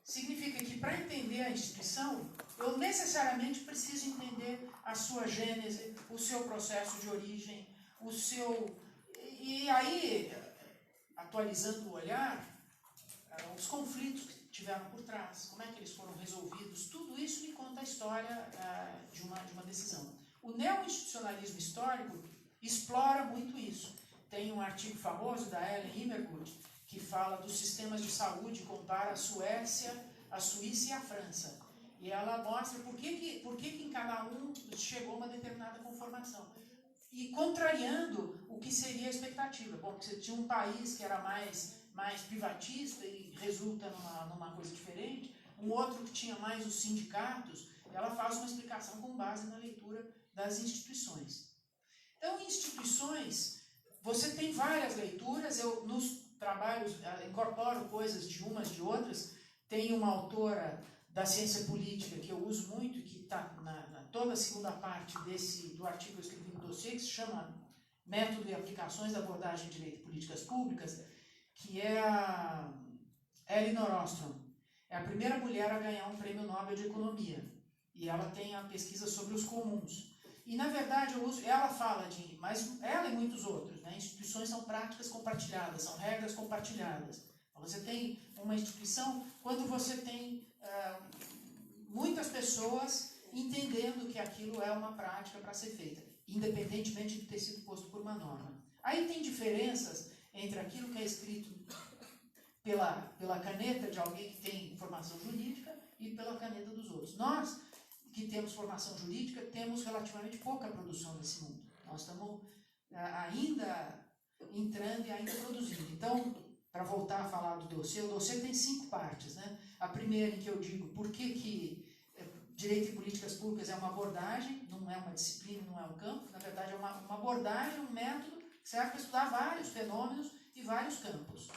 Significa que para entender a instituição, eu necessariamente preciso entender a sua gênese, o seu processo de origem, o seu... E aí, atualizando o olhar, os conflitos que tiveram por trás, como é que eles foram resolvidos, tudo isso me conta a história de uma decisão. O neo-institucionalismo histórico explora muito isso. Tem um artigo famoso da Ellen Immergut, que fala dos sistemas de saúde, compara a Suécia, a Suíça e a França. E ela mostra por que em cada um chegou uma determinada conformação. E contrariando o que seria a expectativa. Bom, você tinha um país que era mais privatista e resulta numa coisa diferente, um outro que tinha mais os sindicatos. Ela faz uma explicação com base na leitura das instituições. Então, instituições, você tem várias leituras, eu nos trabalhos, incorporo coisas de umas de outras. Tem uma autora da ciência política que eu uso muito, que está na toda a segunda parte do artigo que eu escrevi no dossiê, que se chama Método e Aplicações da Abordagem de Direito e Políticas Públicas, que é a Elinor Ostrom. É a primeira mulher a ganhar um prêmio Nobel de Economia. E ela tem a pesquisa sobre os comuns. E, na verdade, ela fala mas ela e muitos outros, né? Instituições são práticas compartilhadas, são regras compartilhadas. Então, você tem uma instituição quando você tem muitas pessoas entendendo que aquilo é uma prática para ser feita, independentemente de ter sido posto por uma norma. Aí tem diferenças entre aquilo que é escrito pela caneta de alguém que tem formação jurídica e pela caneta dos outros. Nós, que temos formação jurídica, temos relativamente pouca produção nesse mundo. Nós estamos ainda entrando e ainda produzindo. Então, para voltar a falar do dossiê, o dossiê tem 5 partes, né? A primeira, em que eu digo por que direito e políticas públicas é uma abordagem, não é uma disciplina, não é um campo, na verdade é uma abordagem, um método que serve para estudar vários fenômenos e vários campos.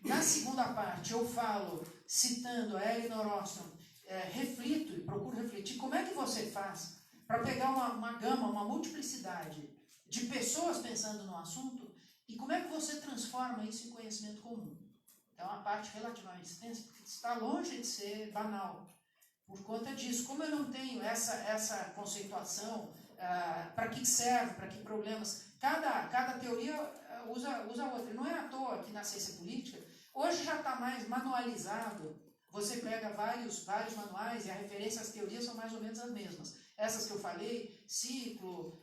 Na segunda parte, eu falo, citando a Elinor Ostrom, reflito e procuro refletir como é que você faz para pegar uma gama, uma multiplicidade de pessoas pensando no assunto e como é que você transforma isso em conhecimento comum. É uma parte relativamente extensa, porque está longe de ser banal. Por conta disso, como eu não tenho essa conceituação, para que serve, para que problemas, cada teoria usa outra. Não é à toa que na ciência política, hoje já está mais manualizado. Você pega vários manuais e a referência às teorias são mais ou menos as mesmas. Essas que eu falei, ciclo,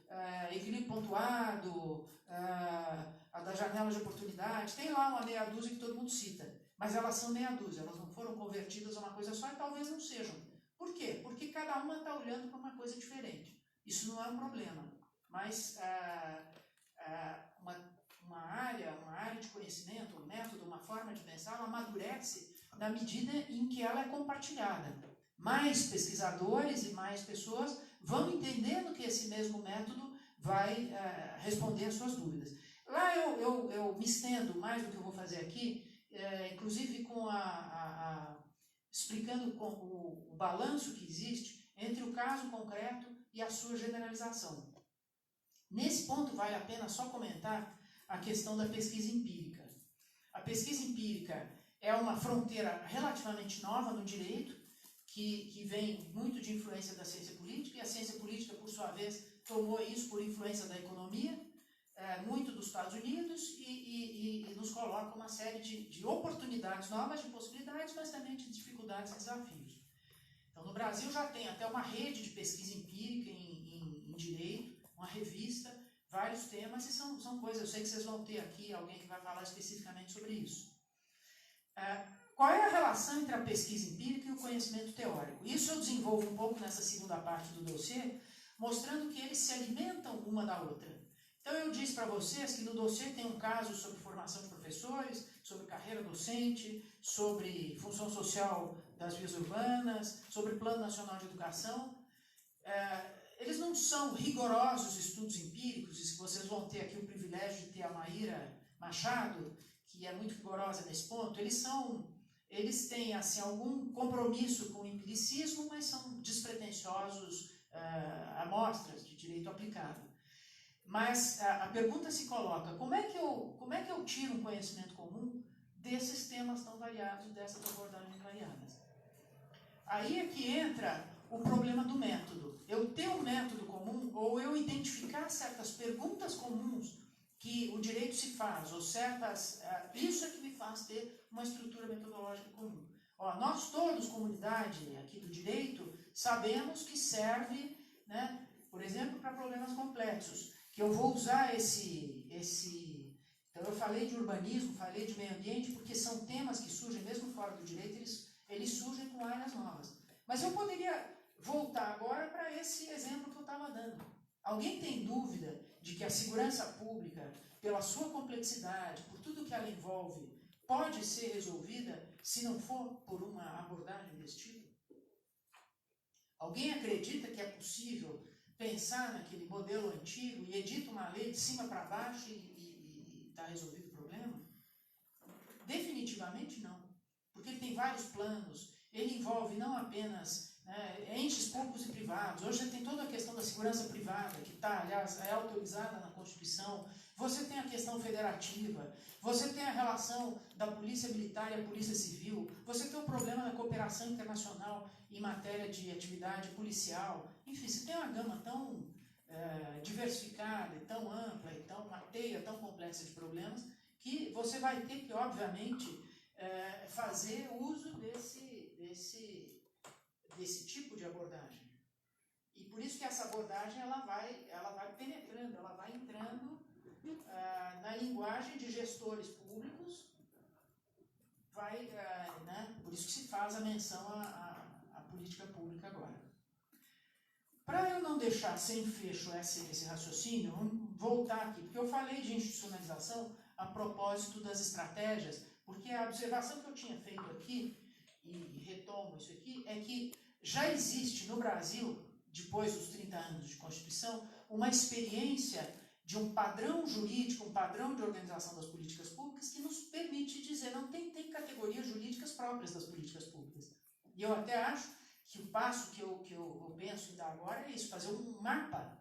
equilíbrio pontuado, a da janela de oportunidade, tem lá uma meia dúzia que todo mundo cita. Mas elas são meia dúzia, elas não foram convertidas a uma coisa só e talvez não sejam. Por quê? Porque cada uma está olhando para uma coisa diferente. Isso não é um problema. Mas uma área de conhecimento, um método, uma forma de pensar, ela amadurece na medida em que ela é compartilhada. Mais pesquisadores e mais pessoas vão entendendo que esse mesmo método vai responder às suas dúvidas. Lá eu me estendo mais do que eu vou fazer aqui, inclusive explicando com o balanço que existe entre o caso concreto e a sua generalização. Nesse ponto vale a pena só comentar a questão da pesquisa empírica. A pesquisa empírica é uma fronteira relativamente nova no direito, que vem muito de influência da ciência política, e a ciência política, por sua vez, tomou isso por influência da economia, muito dos Estados Unidos, e nos coloca uma série de oportunidades novas, de possibilidades, mas também de dificuldades e desafios. Então, no Brasil já tem até uma rede de pesquisa empírica em direito, uma revista, vários temas, e são coisas, eu sei que vocês vão ter aqui alguém que vai falar especificamente sobre isso. Qual é a relação entre a pesquisa empírica e o conhecimento teórico? Isso eu desenvolvo um pouco nessa segunda parte do dossiê, mostrando que eles se alimentam uma da outra. Então eu disse para vocês que no dossiê tem um caso sobre formação de professores, sobre carreira docente, sobre função social das vias urbanas, sobre Plano Nacional de Educação. eles não são rigorosos estudos empíricos, e vocês vão ter aqui o privilégio de ter a Maíra Machado, que é muito rigorosa nesse ponto. Eles têm assim, algum compromisso com o empiricismo, mas são despretensiosos amostras de direito aplicado. Mas a pergunta se coloca, como é que eu tiro um conhecimento comum desses temas tão variados, dessas abordagens variadas? Aí é que entra o problema do método. Eu ter um método comum, ou eu identificar certas perguntas comuns que o direito se faz, ou certas... isso é que me faz ter uma estrutura metodológica comum. Nós todos, comunidade aqui do direito, sabemos que serve, né, por exemplo, para problemas complexos, que eu vou usar Então eu falei de urbanismo, falei de meio ambiente, porque são temas que surgem, mesmo fora do direito, eles surgem com áreas novas. Mas eu poderia voltar agora para esse exemplo que eu estava dando. Alguém tem dúvida de que a segurança pública, pela sua complexidade, por tudo que ela envolve, pode ser resolvida se não for por uma abordagem desse tipo? Alguém acredita que é possível pensar naquele modelo antigo e edita uma lei de cima para baixo e está resolvido o problema? Definitivamente não. Porque ele tem vários planos, ele envolve não apenas entes públicos e privados. Hoje você tem toda a questão da segurança privada, que está, aliás, é autorizada na Constituição. Você tem a questão federativa, você tem a relação da polícia militar e a polícia civil, você tem o problema da cooperação internacional em matéria de atividade policial. Enfim, você tem uma gama tão diversificada, e tão ampla, e uma teia tão complexa de problemas, que você vai ter que, obviamente, fazer uso desse tipo de abordagem. E por isso que essa abordagem ela vai penetrando, ela vai entrando na linguagem de gestores públicos, por isso que se faz a menção à política pública agora. Para eu não deixar sem fecho esse raciocínio, vamos voltar aqui, porque eu falei de institucionalização a propósito das estratégias, porque a observação que eu tinha feito aqui, e retomo isso aqui, é que já existe no Brasil, depois dos 30 anos de Constituição, uma experiência de um padrão jurídico, um padrão de organização das políticas públicas que nos permite dizer, não tem categorias jurídicas próprias das políticas públicas. E eu até acho que o passo que eu penso em dar agora é isso, fazer um mapa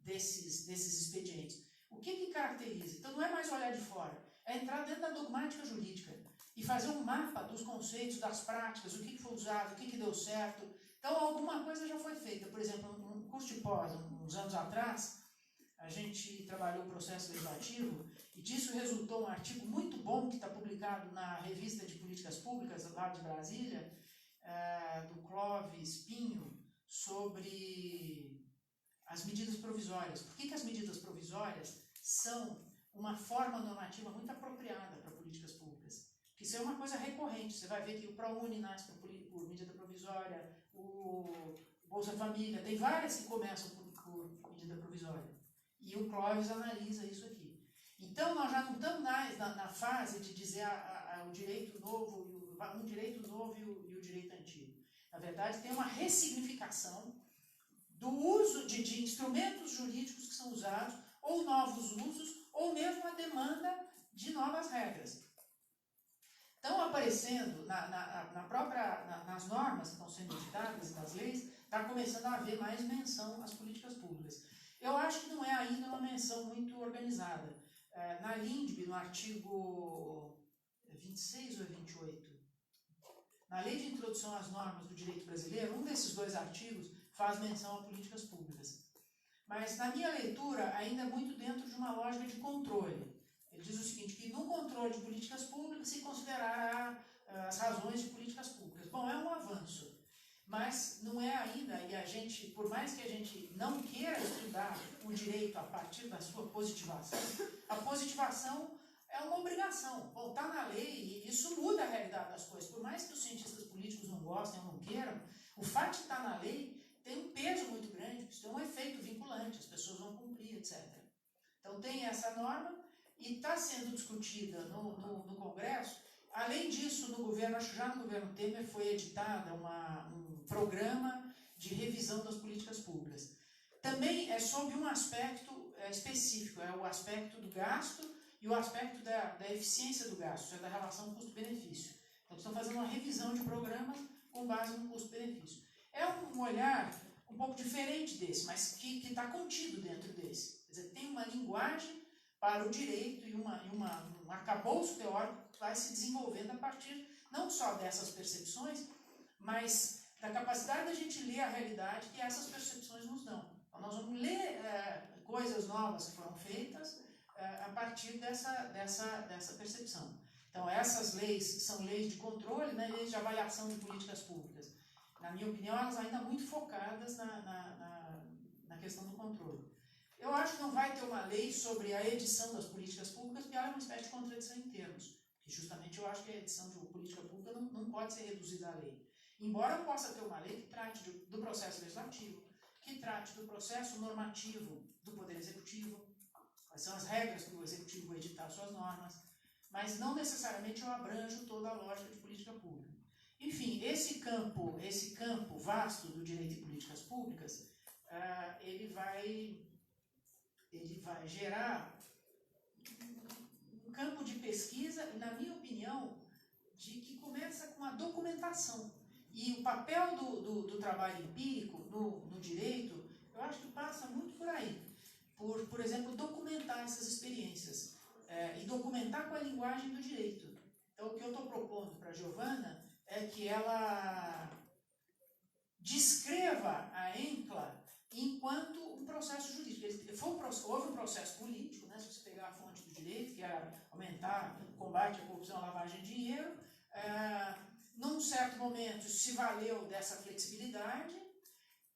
desses expedientes. O que caracteriza? Então não é mais olhar de fora, é entrar dentro da dogmática jurídica e fazer um mapa dos conceitos, das práticas, o que foi usado, o que deu certo. Então alguma coisa já foi feita. Por exemplo, um curso de pós, uns anos atrás, a gente trabalhou o processo legislativo e disso resultou um artigo muito bom que está publicado na Revista de Políticas Públicas, lá de Brasília, do Clóvis Pinho, sobre as medidas provisórias. Por que as medidas provisórias são uma forma normativa muito apropriada para políticas públicas? Porque isso é uma coisa recorrente. Você vai ver que o ProUni nasce por medida provisória, o Bolsa Família, tem várias que começam por medida provisória. E o Clóvis analisa isso aqui. Então, nós já não estamos mais na fase de dizer o direito novo, um direito novo e o direito antigo. Na verdade, tem uma ressignificação do uso de instrumentos jurídicos que são usados, ou novos usos, ou mesmo a demanda de novas regras. Estão aparecendo nas normas que estão sendo editadas e nas leis, está começando a haver mais menção às políticas públicas. Eu acho que não é ainda uma menção muito organizada. Na LINDB, no artigo 26 ou 28, na Lei de Introdução às Normas do Direito Brasileiro, um desses dois artigos faz menção a políticas públicas. Mas, na minha leitura, ainda é muito dentro de uma lógica de controle. Ele diz o seguinte, que no controle de políticas públicas se considerará as razões de políticas públicas. Bom, é um avanço, mas não é ainda, e a gente, por mais que a gente não queira estudar o direito a partir da sua positivação, a positivação é uma obrigação. Bom, está na lei e isso muda a realidade das coisas. Por mais que os cientistas políticos não gostem ou não queiram, o fato de estar na lei tem um peso muito grande, isso tem um efeito vinculante, as pessoas vão cumprir, etc. Então tem essa norma e está sendo discutida no Congresso. Além disso, no governo, acho que já no governo Temer foi editada um programa de revisão das políticas públicas. Também é sobre um aspecto específico, é o aspecto do gasto e o aspecto da eficiência do gasto, da relação custo-benefício. Então, estão fazendo uma revisão de programas com base no custo-benefício. É um olhar um pouco diferente desse, mas que está contido dentro desse. Quer dizer, tem uma linguagem para o direito e um arcabouço teórico que vai se desenvolvendo a partir não só dessas percepções, mas da capacidade da gente ler a realidade que essas percepções nos dão. Então, nós vamos ler coisas novas que foram feitas a partir dessa percepção. Então, essas leis são leis de controle, né, leis de avaliação de políticas públicas. Na minha opinião, elas ainda muito focadas na questão do controle. Eu acho que não vai ter uma lei sobre a edição das políticas públicas, porque ela é uma espécie de contradição em termos. E justamente eu acho que a edição de política pública não pode ser reduzida à lei. Embora eu possa ter uma lei que trate do processo legislativo, que trate do processo normativo do Poder Executivo, quais são as regras para o Executivo editar suas normas, mas não necessariamente eu abranjo toda a lógica de política pública. Enfim, esse campo vasto do direito e políticas públicas, ele vai gerar um campo de pesquisa, e, na minha opinião, que começa com a documentação. E o papel do trabalho empírico no direito, eu acho que passa muito por aí. Por exemplo, documentar essas experiências. E documentar com a linguagem do direito. Então, o que eu estou propondo para a Giovana é que ela descreva a ENCLA enquanto um processo jurídico. Houve um processo político, né, se você pegar a fonte do direito, que era aumentar o combate à corrupção e à lavagem de dinheiro. Num certo momento se valeu dessa flexibilidade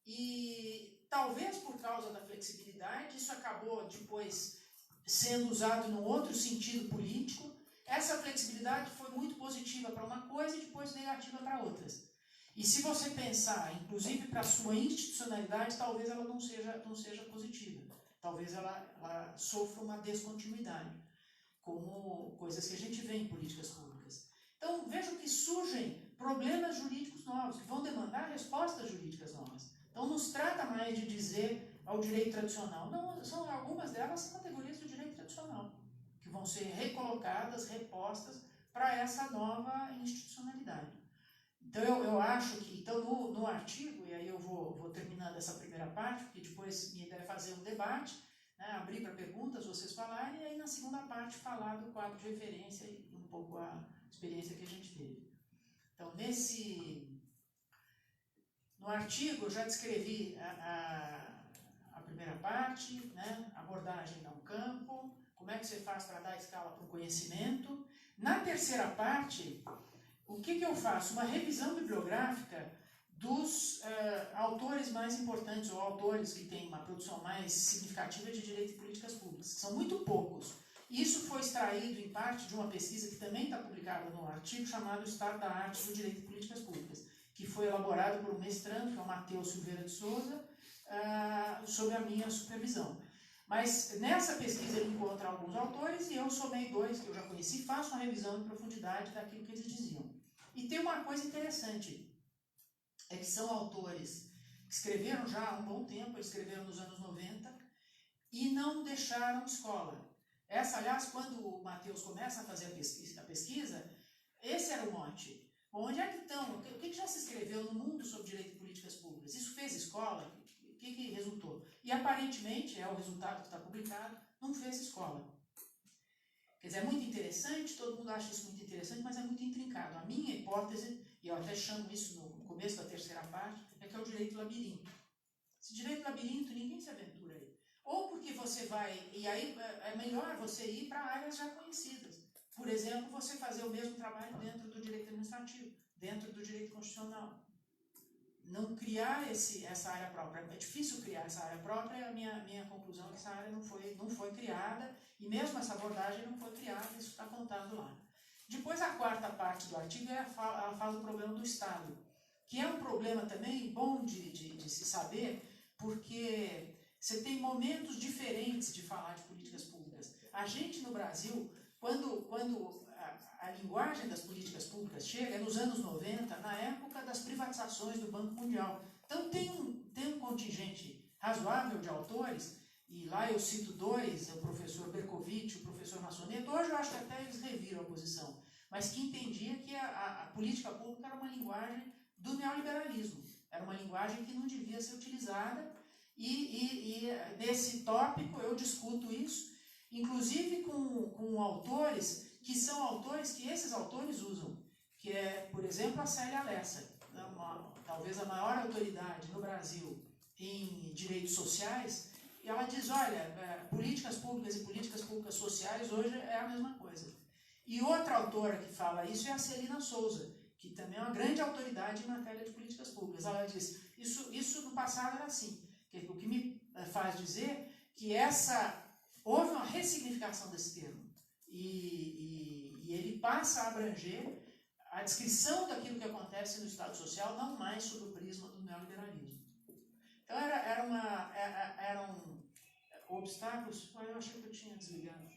e talvez por causa da flexibilidade isso acabou depois sendo usado num outro sentido político. Essa flexibilidade foi muito positiva para uma coisa e depois negativa para outras. E se você pensar, inclusive para a sua institucionalidade, talvez ela não seja positiva. Talvez ela sofra uma descontinuidade, como coisas que a gente vê em políticas públicas. Então, vejam que surgem problemas jurídicos novos, que vão demandar respostas jurídicas novas. Então, não se trata mais de dizer ao direito tradicional. Não, algumas delas são categorias do direito tradicional, que vão ser recolocadas, repostas para essa nova institucionalidade. Então, eu acho que, no artigo, e aí eu vou terminando essa primeira parte, porque depois minha ideia é fazer um debate, né, abrir para perguntas, vocês falarem, e aí na segunda parte falar do quadro de referência e um pouco a experiência que a gente teve. Então, no artigo eu já descrevi a primeira parte, né, abordagem a um campo, como é que você faz para dar escala para o conhecimento. Na terceira parte, o que eu faço? Uma revisão bibliográfica dos autores mais importantes, ou autores que têm uma produção mais significativa de direito e políticas públicas, que são muito poucos. Isso foi extraído, em parte, de uma pesquisa que também está publicada no artigo, chamado Estado da Arte do Direito e Políticas Públicas, que foi elaborado por um mestrando, que é o Matheus Silveira de Souza, sob a minha supervisão. Mas nessa pesquisa ele encontra alguns autores e eu somei dois que eu já conheci e faço uma revisão em profundidade daquilo que eles diziam. E tem uma coisa interessante, é que são autores que escreveram já há um bom tempo, eles escreveram nos anos 90 e não deixaram escola. Aliás, quando o Matheus começa a fazer a pesquisa, esse era o mote. Bom, onde é que estão? O que já se escreveu no mundo sobre direito e políticas públicas? Isso fez escola? O que resultou? E aparentemente, é o resultado que está publicado, não fez escola. Quer dizer, é muito interessante, todo mundo acha isso muito interessante, mas é muito intrincado. A minha hipótese, e eu até chamo isso no começo da terceira parte, é que é o direito labirinto. Esse direito labirinto, ninguém se aventura aí. Ou porque você vai, e aí é melhor você ir para áreas já conhecidas. Por exemplo, você fazer o mesmo trabalho dentro do direito administrativo, dentro do direito constitucional. Não criar essa área própria. É difícil criar essa área própria, a minha conclusão é que essa área não foi criada, e mesmo essa abordagem não foi criada, isso está contado lá. Depois, a quarta parte do artigo, ela fala do problema do Estado, que é um problema também bom de se saber, porque você tem momentos diferentes de falar de políticas públicas. A gente, no Brasil, quando a linguagem das políticas públicas chega, é nos anos 90, na época das privatizações do Banco Mundial. Então tem um contingente razoável de autores, e lá eu cito dois, o professor Berkovitch e o professor Massoneto. Hoje eu acho que até eles reviram a posição, mas que entendia que a política pública era uma linguagem do neoliberalismo, era uma linguagem que não devia ser utilizada, e nesse tópico eu discuto isso, inclusive com autores que são autores que esses autores usam, que é, por exemplo, a Célia Lessa, talvez a maior autoridade no Brasil em direitos sociais, e ela diz, olha, políticas públicas e políticas públicas sociais hoje é a mesma coisa. E outra autora que fala isso é a Celina Souza, que também é uma grande autoridade em matéria de políticas públicas. Ela diz, isso no passado era assim. O que me faz dizer que houve uma ressignificação desse termo. E ele passa a abranger a descrição daquilo que acontece no Estado Social, não mais sob o prisma do neoliberalismo. Então eram obstáculos. Eu achei que eu tinha desligado.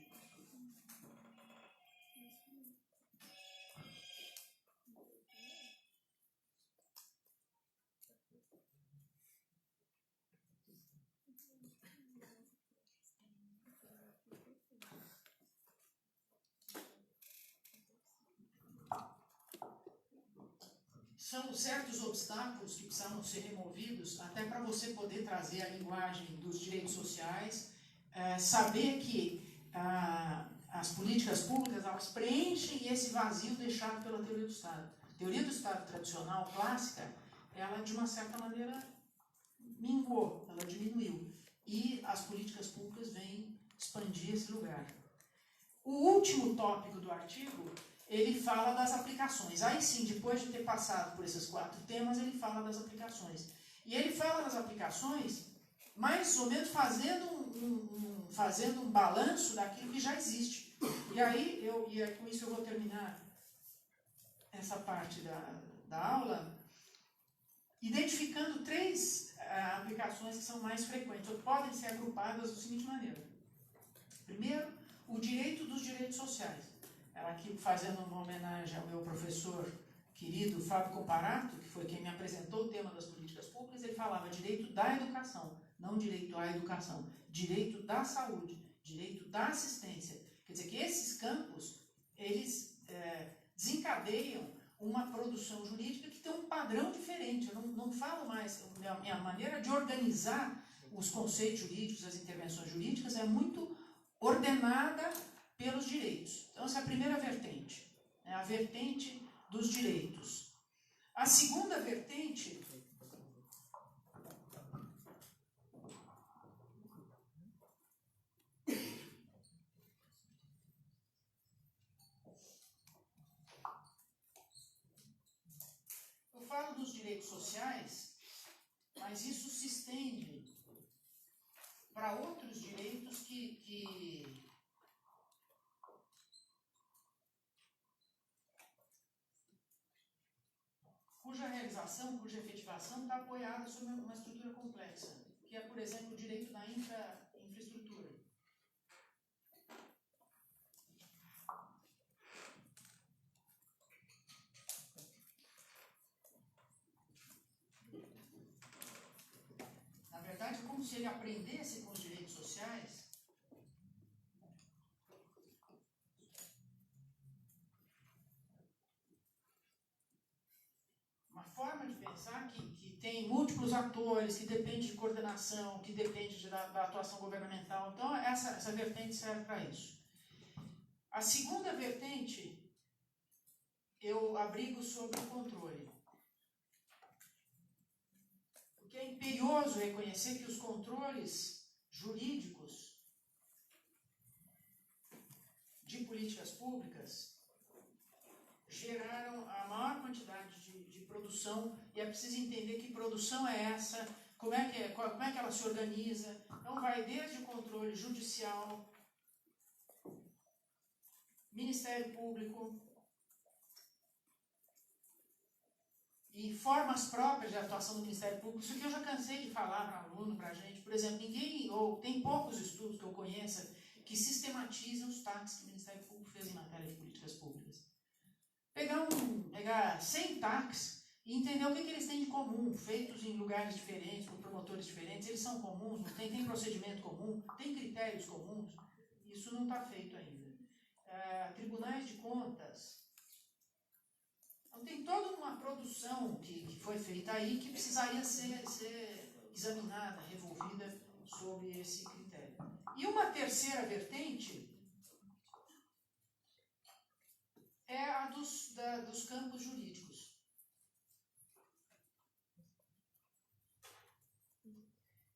São certos obstáculos que precisavam ser removidos até para você poder trazer a linguagem dos direitos sociais, saber que as políticas públicas elas preenchem esse vazio deixado pela teoria do Estado. A teoria do Estado tradicional, clássica, ela de uma certa maneira minguou, ela diminuiu. E as políticas públicas vêm expandir esse lugar. O último tópico do artigo, ele fala das aplicações. Aí sim, depois de ter passado por esses 4 temas, ele fala das aplicações. E ele fala das aplicações mais ou menos fazendo um balanço daquilo que já existe. E aí, com isso eu vou terminar essa parte da aula, identificando 3 aplicações que são mais frequentes, ou podem ser agrupadas da seguinte maneira. Primeiro, o direito dos direitos sociais. Ela aqui fazendo uma homenagem ao meu professor querido Fábio Comparato, que foi quem me apresentou o tema das políticas públicas. Ele falava direito da educação, não direito à educação, direito da saúde, direito da assistência. Quer dizer que esses campos, eles desencadeiam uma produção jurídica que tem um padrão diferente. Eu não falo mais, a minha maneira de organizar os conceitos jurídicos, as intervenções jurídicas, é muito ordenada pelos direitos. Então, essa é a primeira vertente, né? A vertente dos direitos. A segunda vertente eu falo dos direitos sociais, mas isso se estende para outros direitos cuja realização, cuja efetivação está apoiada sobre uma estrutura complexa, que é, por exemplo, o direito da infraestrutura. Na verdade, é como se ele aprendesse com os direitos sociais uma forma de pensar que tem múltiplos atores, que depende de coordenação, que depende da atuação governamental. Então, essa vertente serve para isso. A segunda vertente, eu abrigo sobre o controle. Porque é imperioso reconhecer que os controles jurídicos de políticas públicas geraram a maior quantidade de produção, e é preciso entender que produção é essa, como é que ela se organiza. Então vai desde o controle judicial, Ministério Público e formas próprias de atuação do Ministério Público. Isso que eu já cansei de falar para aluno, para a gente. Por exemplo, tem poucos estudos que eu conheça que sistematizam os TACs que o Ministério Público fez em matéria de políticas públicas. Pegar 100 TACs e entender o que eles têm de comum, feitos em lugares diferentes, por promotores diferentes, eles são comuns, não tem procedimento comum, tem critérios comuns, isso não está feito ainda. Tribunais de contas, então tem toda uma produção que foi feita aí que precisaria ser examinada, revolvida sobre esse critério. E uma terceira vertente é a dos campos jurídicos.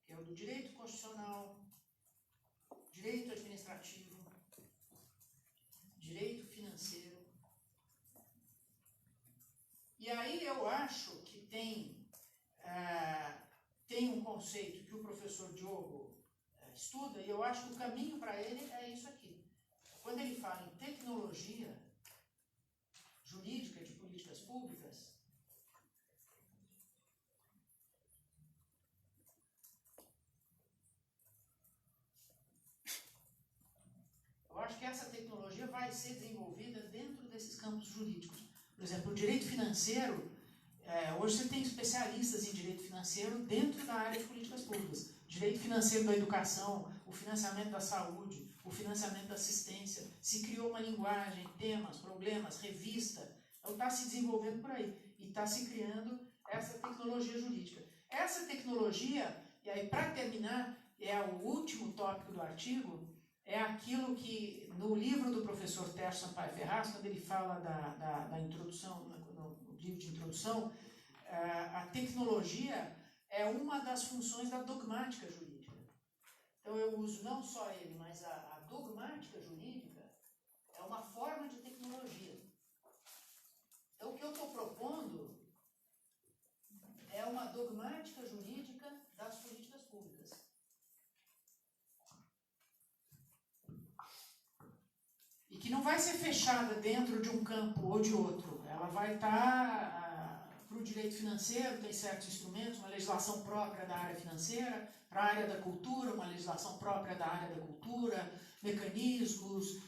Que é o do direito constitucional, direito administrativo, direito financeiro. E aí eu acho que tem um conceito que o professor Diogo estuda, e eu acho que o caminho para ele é isso aqui. Quando ele fala em tecnologia jurídica de políticas públicas, eu acho que essa tecnologia vai ser desenvolvida dentro desses campos jurídicos. Por exemplo, o direito financeiro, hoje você tem especialistas em direito financeiro dentro da área de políticas públicas. Direito financeiro da educação, o financiamento da saúde, o financiamento da assistência. Se criou uma linguagem, temas, problemas, revista. Então está se desenvolvendo por aí. E está se criando essa tecnologia jurídica. Essa tecnologia, e aí para terminar, é o último tópico do artigo, é aquilo que no livro do professor Tércio Sampaio Ferraz, quando ele fala da introdução, no livro de introdução, a tecnologia é uma das funções da dogmática jurídica. Então eu uso não só ele, mas a dogmática jurídica é uma forma de tecnologia. Então o que eu estou propondo é uma dogmática jurídica das políticas públicas. E que não vai ser fechada dentro de um campo ou de outro. Ela vai estar para o direito financeiro, tem certos instrumentos, uma legislação própria da área financeira, para a área da cultura, uma legislação própria da área da cultura, mecanismos,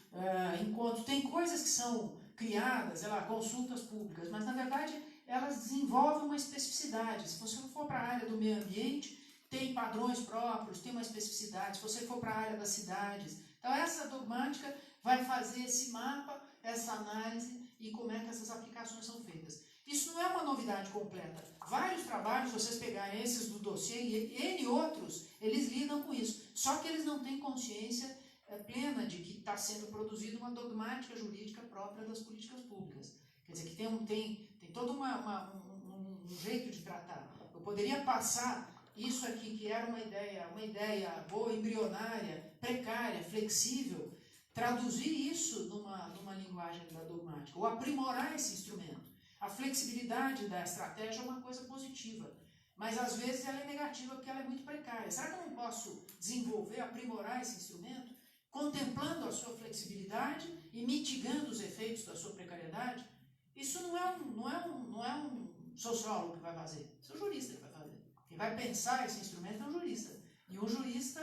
encontros. Tem coisas que são criadas, consultas públicas, mas na verdade elas desenvolvem uma especificidade. Se você for para a área do meio ambiente, tem padrões próprios, tem uma especificidade. Se você for para a área das cidades. Então essa dogmática vai fazer esse mapa, essa análise e como é que essas aplicações são feitas. Isso não é uma novidade completa. Vários trabalhos, se vocês pegarem esses do dossiê e N outros, eles lidam com isso. Só que eles não têm consciência plena de que está sendo produzida uma dogmática jurídica própria das políticas públicas. Quer dizer, que tem todo um jeito de tratar. Eu poderia passar isso aqui, que era uma ideia boa, embrionária, precária, flexível, traduzir isso numa linguagem da dogmática, ou aprimorar esse instrumento. A flexibilidade da estratégia é uma coisa positiva, mas às vezes ela é negativa porque ela é muito precária. Será que eu não posso desenvolver, aprimorar esse instrumento, contemplando a sua flexibilidade e mitigando os efeitos da sua precariedade? Isso não é um sociólogo que vai fazer, isso é um jurista que vai fazer. Quem vai pensar esse instrumento é um jurista. E um jurista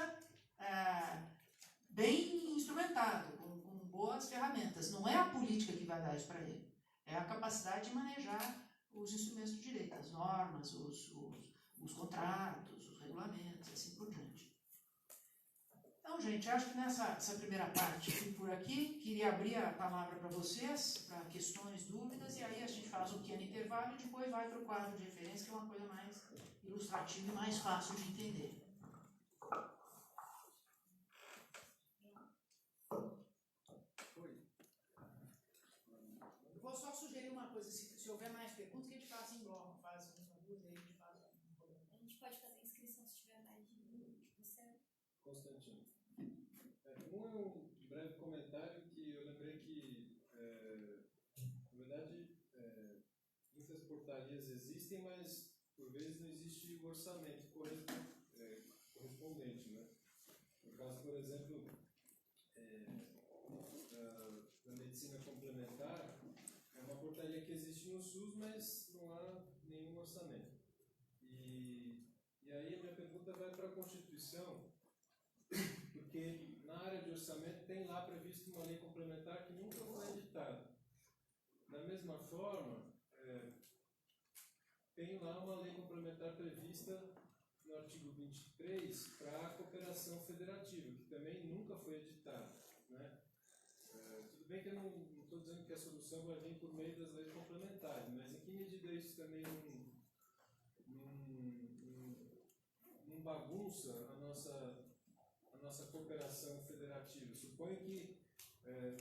bem instrumentado, com boas ferramentas. Não é a política que vai dar isso para ele. É a capacidade de manejar os instrumentos do direito, as normas, os contratos, os regulamentos, assim por diante. Então, gente, acho que nessa primeira parte eu fico por aqui. Queria abrir a palavra para vocês, para questões, dúvidas, e aí a gente faz um pequeno intervalo e depois vai para o quadro de referência, que é uma coisa mais ilustrativa e mais fácil de entender. Eu vou só sugerir uma coisa, se houver mais perguntas, que a gente faça em bloco, faz uma, duas, aí a gente faz um problema. A gente pode fazer inscrição se tiver mais de você. Constantino. Um breve comentário que eu lembrei que, na verdade, muitas portarias existem, mas por vezes não existe o orçamento correspondente, né? No caso, por exemplo, da medicina complementar, é uma portaria que existe no SUS, mas não há nenhum orçamento. E aí a minha pergunta vai para a Constituição, porque na área de orçamento tem lá previsto uma lei complementar que nunca foi editada. Da mesma forma, tem lá uma lei complementar prevista no artigo 23 para a cooperação federativa, que também nunca foi editada, né? Tudo bem que eu não estou dizendo que a solução vai vir por meio das leis complementares, mas em que medida isso também não bagunça a nossa cooperação federativa? Suponho que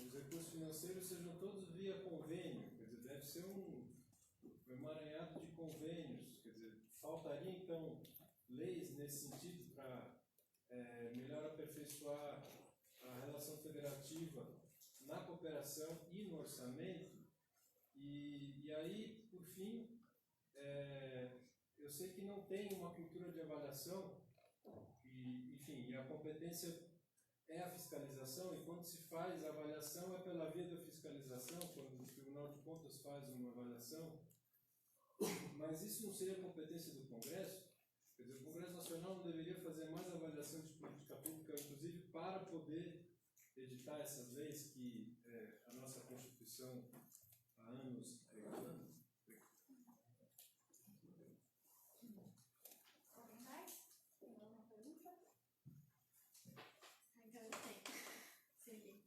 os recursos financeiros sejam todos via convênio, quer dizer, deve ser um emaranhado de convênios, quer dizer, faltaria então leis nesse sentido para melhor aperfeiçoar a relação federativa na cooperação e no orçamento. E aí, por fim, eu sei que não tem uma cultura de avaliação, e a competência é a fiscalização, e quando se faz a avaliação é pela via da fiscalização, quando o Tribunal de Contas faz uma avaliação, mas isso não seria competência do Congresso? Quer dizer, o Congresso Nacional não deveria fazer mais avaliação de política pública, inclusive para poder editar essas leis que a nossa Constituição há anos reclama? Alguém mais? Tem alguma pergunta? Então eu tenho. Sim.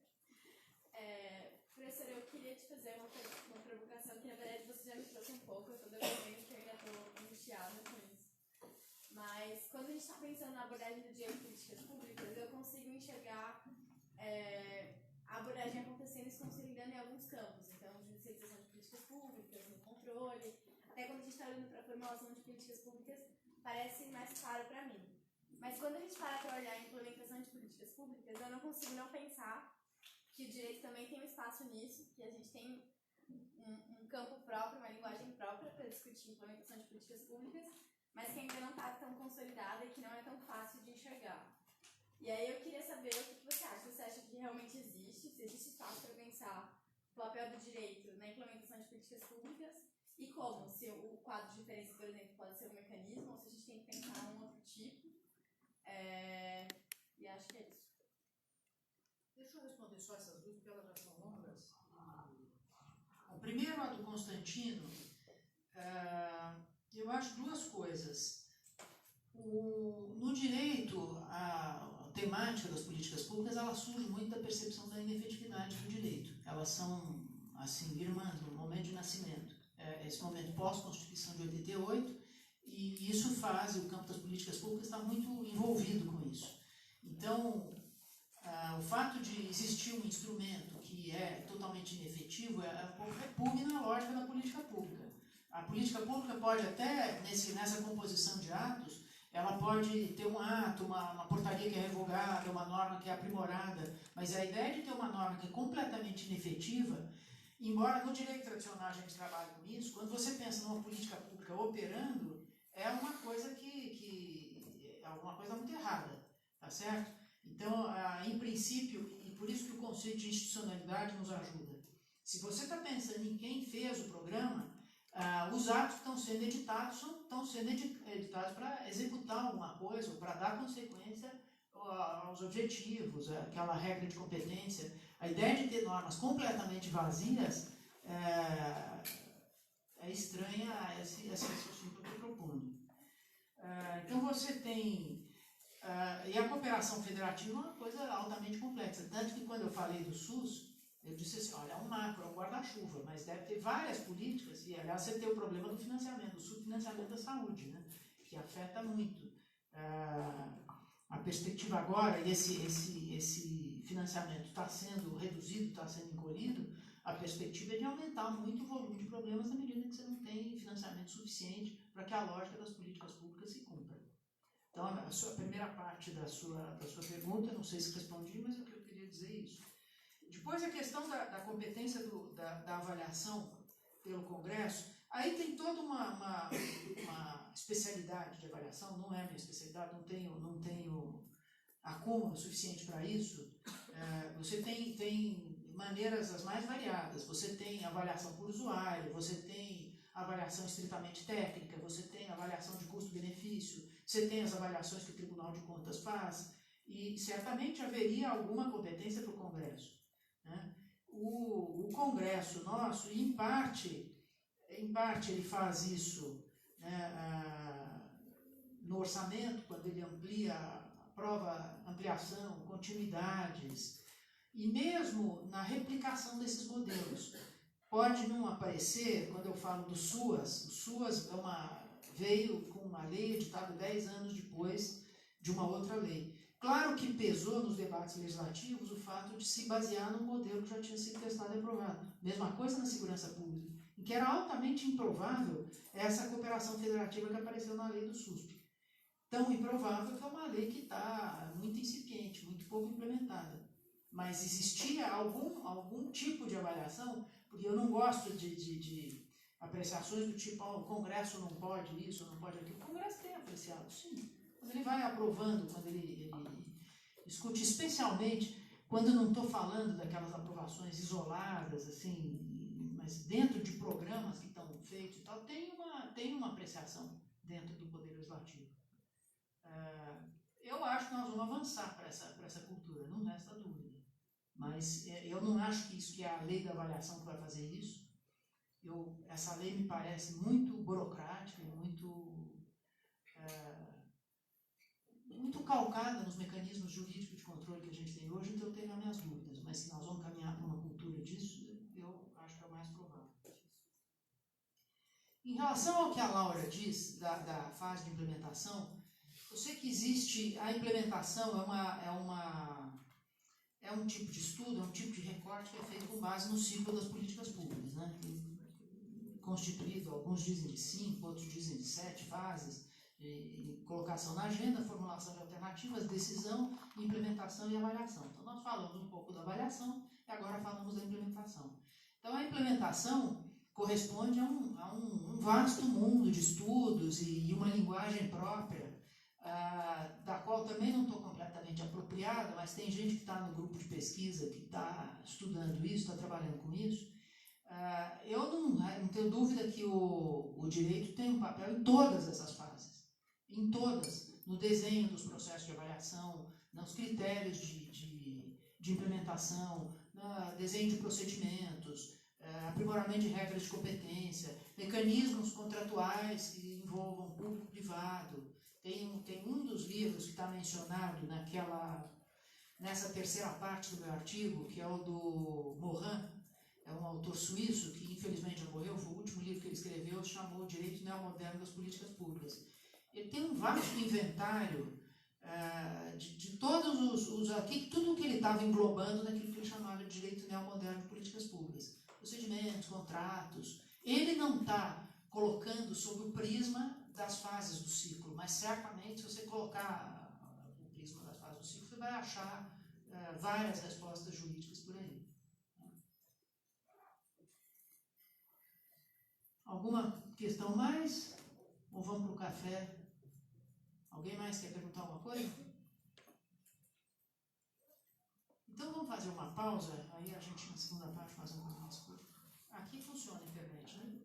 Professora, eu queria te fazer uma provocação que, na verdade, você já me trouxe um pouco. Eu estou devolvendo que eu ainda estou angustiada com isso. Mas, quando a gente está pensando na abordagem do direito de políticas públicas, eu consigo enxergar a abordagem acontecendo e se consolidando em alguns campos. Então, judicialização de políticas públicas, no controle. Até quando a gente está olhando para a formulação de políticas públicas, parece mais claro para mim. Mas quando a gente para olhar a implementação de políticas públicas, eu não consigo não pensar que o direito também tem um espaço nisso, que a gente tem um campo próprio, uma linguagem própria para discutir a implementação de políticas públicas, mas que ainda não está tão consolidada e que não é tão fácil de enxergar. E aí eu queria saber o que você acha. Você acha que realmente existe, se existe espaço para pensar o papel do direito na implementação de políticas públicas e como? Se o quadro de diferença, por exemplo, pode ser um mecanismo ou se a gente tem que pensar um outro tipo. E acho que é isso. Deixa eu responder só essas duas, porque elas já são longas. O primeiro, a do Constantino, eu acho duas coisas. No direito, a temática das políticas públicas, ela surge muito da percepção da inefetividade do direito. Elas são, assim, irmãs, no momento de nascimento. Esse momento pós-Constituição de 88, e isso faz, o campo das políticas públicas está muito envolvido com isso. Então, o fato de existir um instrumento que é totalmente inefetivo repugna a lógica da política pública. A política pública pode até, nessa composição de atos, ela pode ter um ato, uma portaria que é revogada, uma norma que é aprimorada, mas a ideia de ter uma norma que é completamente inefetiva, embora no direito tradicional a gente trabalhe com isso, quando você pensa numa política pública operando, é uma coisa é alguma coisa muito errada, tá certo? Então, em princípio, e por isso que o conceito de institucionalidade nos ajuda. Se você está pensando em quem fez o programa, os atos que estão sendo editados para executar alguma coisa, ou para dar consequência aos objetivos, aquela regra de competência. A ideia de ter normas completamente vazias é estranha a esse raciocínio que eu estou propondo. Então você tem... e a cooperação federativa é uma coisa altamente complexa. Tanto que quando eu falei do SUS, eu disse assim, olha, é um macro, é um guarda-chuva, mas deve ter várias políticas, e aliás você tem o problema do financiamento, do subfinanciamento da saúde, né, que afeta muito. A perspectiva agora, e esse financiamento está sendo reduzido, está sendo encolhido, a perspectiva é de aumentar muito o volume de problemas na medida que você não tem financiamento suficiente para que a lógica das políticas públicas se cumpra. Então, a primeira parte da sua pergunta, não sei se respondi, mas é que eu queria dizer isso. Depois, a questão da competência da avaliação pelo Congresso, aí tem toda uma especialidade de avaliação, não é minha especialidade, não tenho acúmulo suficiente para isso. Você tem maneiras as mais variadas, você tem avaliação por usuário, você tem avaliação estritamente técnica, você tem avaliação de custo-benefício, você tem as avaliações que o Tribunal de Contas faz, e certamente haveria alguma competência para o Congresso. Né? O Congresso nosso, em parte ele faz isso né, no orçamento, quando ele amplia a prova, ampliação, continuidades, e mesmo na replicação desses modelos. Pode não aparecer, quando eu falo do SUAS, o SUAS veio com uma lei editada 10 anos depois de uma outra lei. Claro que pesou nos debates legislativos o fato de se basear num modelo que já tinha sido testado e aprovado. Mesma coisa na segurança pública, em que era altamente improvável essa cooperação federativa que apareceu na lei do SUSP. Tão improvável que é uma lei que está muito incipiente, muito pouco implementada. Mas existia algum tipo de avaliação, porque eu não gosto de apreciações do tipo, o Congresso não pode isso, não pode aquilo. O Congresso tem apreciado, sim. Quando ele vai aprovando, quando ele discute, especialmente quando não estou falando daquelas aprovações isoladas, assim, mas dentro de programas que estão feitos e tal, tem uma apreciação dentro do Poder Legislativo. Eu acho que nós vamos avançar para essa cultura, não resta dúvida. Mas eu não acho que isso que é a lei da avaliação que vai fazer isso. Essa lei me parece muito burocrática e muito calcada nos mecanismos jurídicos de controle que a gente tem hoje, então eu tenho as minhas dúvidas. Mas se nós vamos caminhar para uma cultura disso, eu acho que é o mais provável. Em relação ao que a Laura diz da fase de implementação, eu sei que existe a implementação, é um tipo de estudo, é um tipo de recorte que é feito com base no ciclo das políticas públicas, né? Constituído, alguns dizem de 5, outros dizem de 7 fases, de colocação na agenda, formulação de alternativas, decisão, implementação e avaliação. Então nós falamos um pouco da avaliação e agora falamos da implementação. Então a implementação corresponde a um vasto mundo de estudos e uma linguagem própria, da qual também não estou completamente apropriada, mas tem gente que está no grupo de pesquisa, que está estudando isso, está trabalhando com isso. Eu não tenho dúvida que o direito tem um papel em todas essas fases, em todas, no desenho dos processos de avaliação, nos critérios de implementação, no desenho de procedimentos, aprimoramento de regras de competência, mecanismos contratuais que envolvam público-privado. Tem um dos livros que está mencionado nessa terceira parte do meu artigo, que é o do Morin, é um autor suíço que infelizmente já morreu, foi o último livro que ele escreveu, se chamou Direito Neomoderno das Políticas Públicas. Ele tem um vasto inventário de todos tudo o que ele estava englobando naquilo que ele chamava de Direito Neomoderno de Políticas Públicas. Procedimentos, contratos. Ele não está colocando sob o prisma das fases do ciclo, mas certamente se você colocar o prisma das fases do ciclo, você vai achar várias respostas jurídicas por aí. Alguma questão mais? Ou vamos para o café? Alguém mais quer perguntar alguma coisa? Então vamos fazer uma pausa, aí a gente na segunda parte faz um pouco mais curto. Aqui funciona a internet, né?